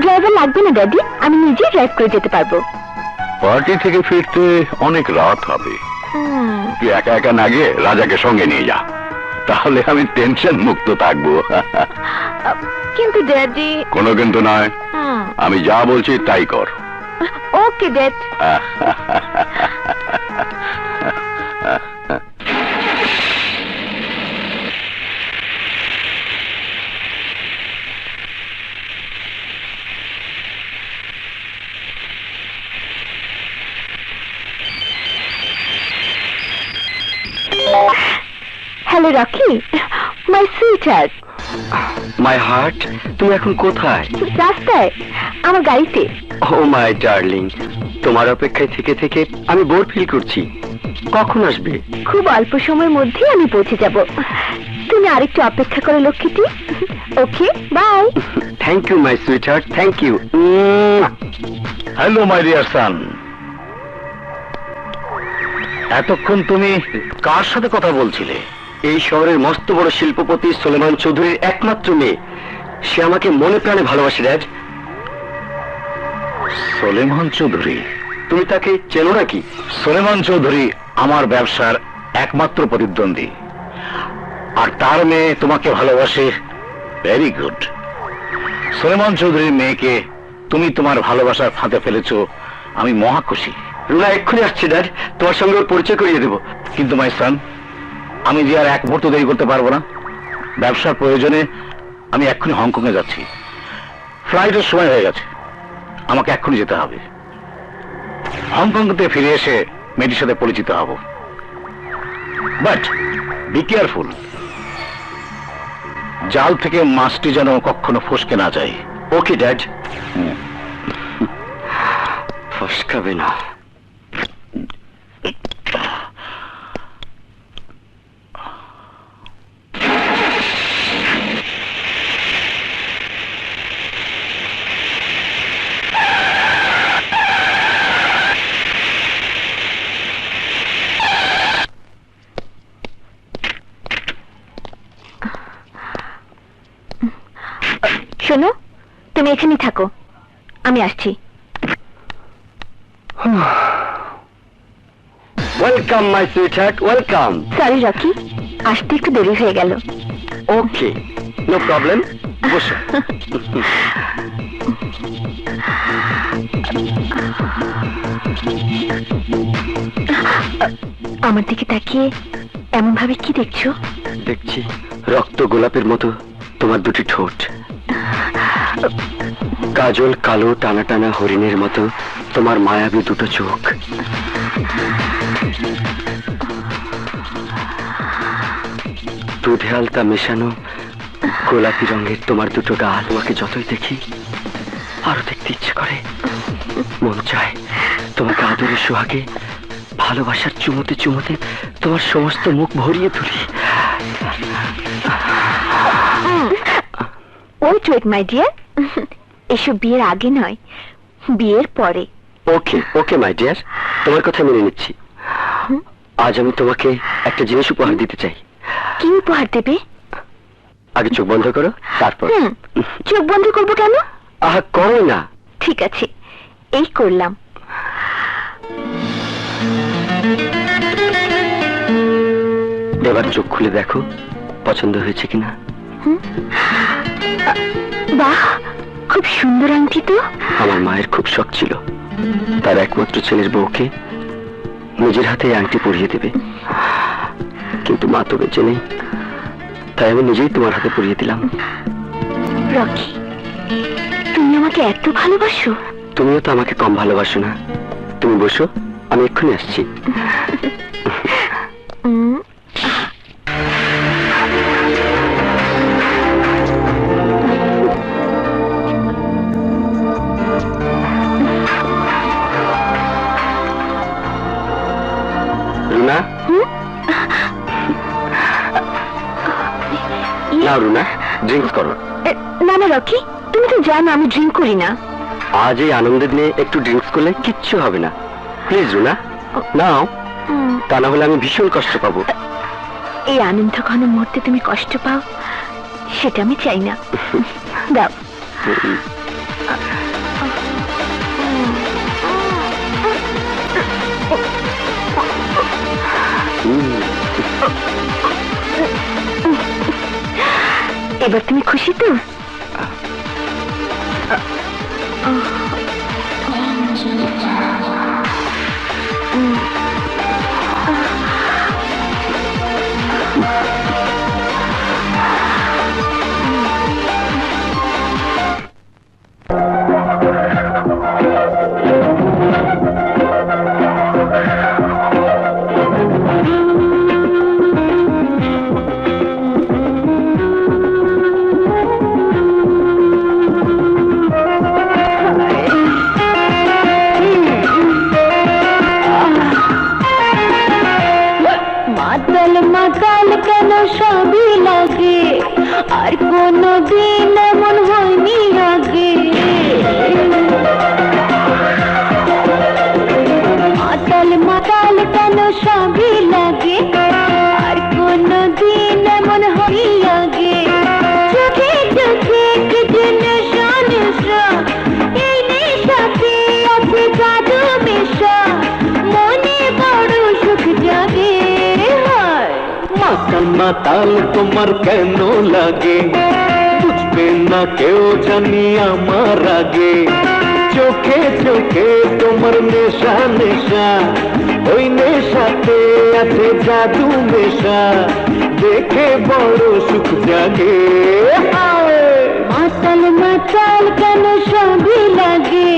ড্রাইভার লাগবে না ড্যাডি, আমি নিজেই ড্রাইভ করে যেতে পারবো। পার্টি থেকে ফিরতে অনেক রাত হবে। তুই একা একা না গিয়ে রাজাকে সঙ্গে নিয়ে যা, তাহলে আমি টেনশন মুক্ত থাকবো। কিন্তু ড্যাডি। কোনো কিন্তু নয়, আমি যা বলছি তাই কর। Okay dad. Hello Rocky, my sweetheart. My heart, তুমি এখন কোথায়? রাস্তায়, আমার গাড়িতে। ও মাই ডার্লিং, তোমার অপেক্ষায় থেকে থেকে আমি বোর ফিল করছি। কখন আসবে? খুব অল্প সময়ের মধ্যেই আমি পৌঁছে যাব। তুমি আরেকটু অপেক্ষা করো লক্ষ্মীটি। Okay, bye. Thank you my sweetheart, thank you. Hello my dear son, এতক্ষণ তুমি কার সাথে কথা বলছিলে? এই শহরের মস্ত বড় শিল্পপতি সুলেমান চৌধুরীর একমাত্র মেয়ে। সে আমাকে মনে প্রাণে ভালোবাসে ড্যাড। সুলেমান চৌধুরী? তুমি তাকে চেনো নাকি? সুলেমান চৌধুরী আমার ব্যবসার একমাত্র প্রতিদ্বন্দ্বী, আর তার মেয়ে তোমাকে ভালোবাসে। Very good. সুলেমান চৌধুরীর মেয়েকে তুমি তোমার ভালোবাসার ফাঁদে ফেলেছো, আমি মহা খুশি। রুনা এক্ষুনি আসছে ড্যাড, তোমার সঙ্গে ওর পরিচয় করিয়ে দেবো। কিন্তু মাই সান, আমি যে আর এক মুহূর্ত দেরি করতে পারবো না। ব্যবসার প্রয়োজনে আমি এক্ষুনি হংকং এ যাচ্ছি। ফ্লাইটের সময় হয়ে গেছে, আমাকে এক্ষুনি যেতে হবে। হংকং থেকে ফিরে এসে মেয়েটির সাথে পরিচিত হব, বাট বি কেয়ারফুল, জাল থেকে মাছটি যেন কখনো ফসকে না যায়। Okay dad. ফসকাবে না। শোনো, তুমি এখানেই থাকো, আমি আসছি। Welcome my sweetheart, welcome. Sorry Rocky, আসতে একটু দেরি হয়ে গেল। ওকে, নো প্রবলেম, বসো। আমার দিকে তাকিয়ে এমন ভাবে কি দেখছো? দেখছি রক্ত গোলাপের মতো তোমার দুটি ঠোঁট, কাজল কালো টানা টানা হরিণের মতো তোমার মায়াবী দুটো চোখ, দুধে আলতা মেশানো গোলাপি রঙের তোমার দুটো গাল। তোমাকে যতই দেখি আরো দেখতে ইচ্ছে করে, মন চায় তোমাকে আদরের সোহাগে ভালোবাসার চুমোতে চুমোতে তোমার সমস্ত মুখ ভরিয়ে তুলি। ওয়েট মাই ডিয়ার, এসব বিয়ের আগে নয়, বিয়ের পরে। ওকে ওকে মাই ডিয়ার, তোমার কথা মেনে নিচ্ছি। আজ আমি তোমাকে একটা জিনিস উপহার দিতে চাই। কি উপহার দেবে? আগে চোখ বন্ধ করো, তারপর। চোখ বন্ধ করবো কেন? আহা, করো না। ঠিক আছে, এই করলাম। এবার চোখ খুলে দেখো পছন্দ হয়েছে কিনা। বাহ, খুব সুন্দর আংটি তো। আমার মায়ের খুব শখ ছিল তার একমাত্র ছেলের বউকে নিজের হাতে আংটি পরিয়ে দেবে, কিন্তু মা তো বেঁচে নেই, তাই আমি নিজেই তোমার হাতে পরিয়ে দিলাম। রকি, তুমি আমাকে এত ভালোবাসো? তুমিও তো আমাকে কম ভালোবাসো না। তুমি বসো, আমি এক্ষুনি আসছি। রুনা, না রুনা, ড্রিঙ্কস করো। না না রকি, তুমি তো জানো আমি ড্রিঙ্ক করি না। আজ এই আনন্দের দিনে একটু ড্রিঙ্কস করলে কিচ্ছু হবে না। প্লিজ রুনা, নাও, তা না হলে আমি ভীষণ কষ্ট পাবো। এই আনন্দ ঘন মুহূর্তে তুমি কষ্ট পাও, সেটা আমি চাই না। দাও। এবার তুমি খুশি তো? মাতাল কেন সবই লাগে, আর কোনো দিন এমন হয়নি আগে। মাতাল কেন সবই লাগে, আর কোনো দিন এমন হয়নি আগে। চোখে চোখে কিছু নেশা নেশা, এই নেশাতে আছে জাদু মেশা, মনে বড় সুখ জাগে। মাতাল মাতাল তোমার কেন লাগে, বুঝবে না কেউ জানি আমার আগে। চোখে চোখে তোমার নেশা নেশা, ওই নেশাতে আছে জাদু মেশা, দেখে বড় সুখ জাগে। মাতাল মাতাল কেন সবই লাগে,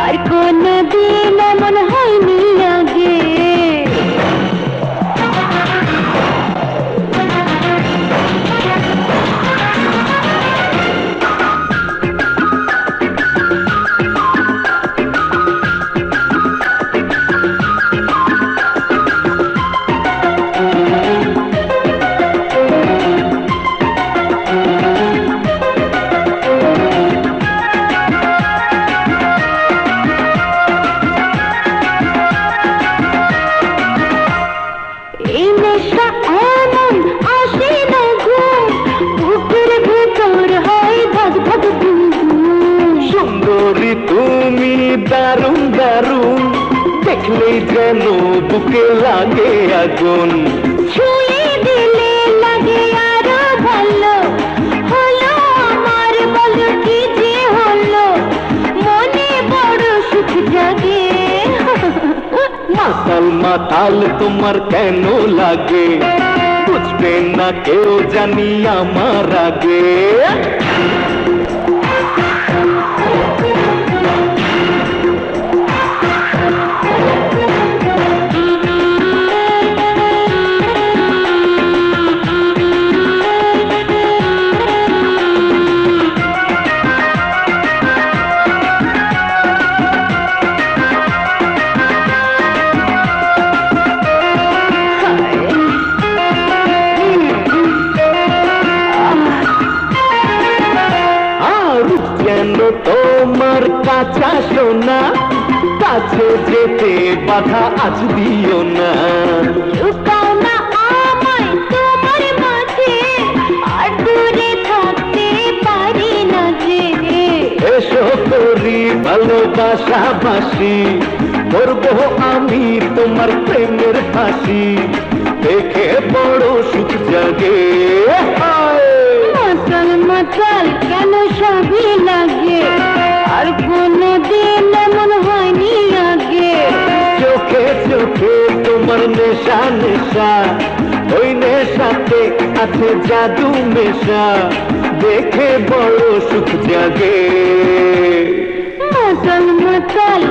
আর কোন দিন এমন হয়নি আগে এই নেশা এমন আসে না ঘুম বুকের ভেতর হয় ধক ধক ধুম ধুম সুন্দরী তুমি দারুণ দারুণ দেখলেই যেন বুকে লাগে আগুন ছুঁয়ে দিলে লাগে আরো ভালো হলো আমার বলো কি যে হলো মনে বড় সুখ জাগে মাতাল মাতাল তোমার কেন লাগে বুঝবে না কেউ জানি আমার আগে আর যেন তোমার কাঁচা সোনা কাছে যেতে বাধা আজ দিও না লুকাও না আমায় তোমার মাঝে আর দূরে থাকতে পারি না যে এসো করি ভালোবাসাবাসি করবো আমি তোমার প্রেমের ফাঁসি দেখে বড় সুখ জাগে মাতাল মাতাল কেন সবই লাগে আর কোনো দিন এমন হয়নি আগে চোখে চোখে তোমার নেশা নেশা ওই নেশাতে আছে জাদু মেশা দেখে বড় সুখ জাগে মাতাল মাতাল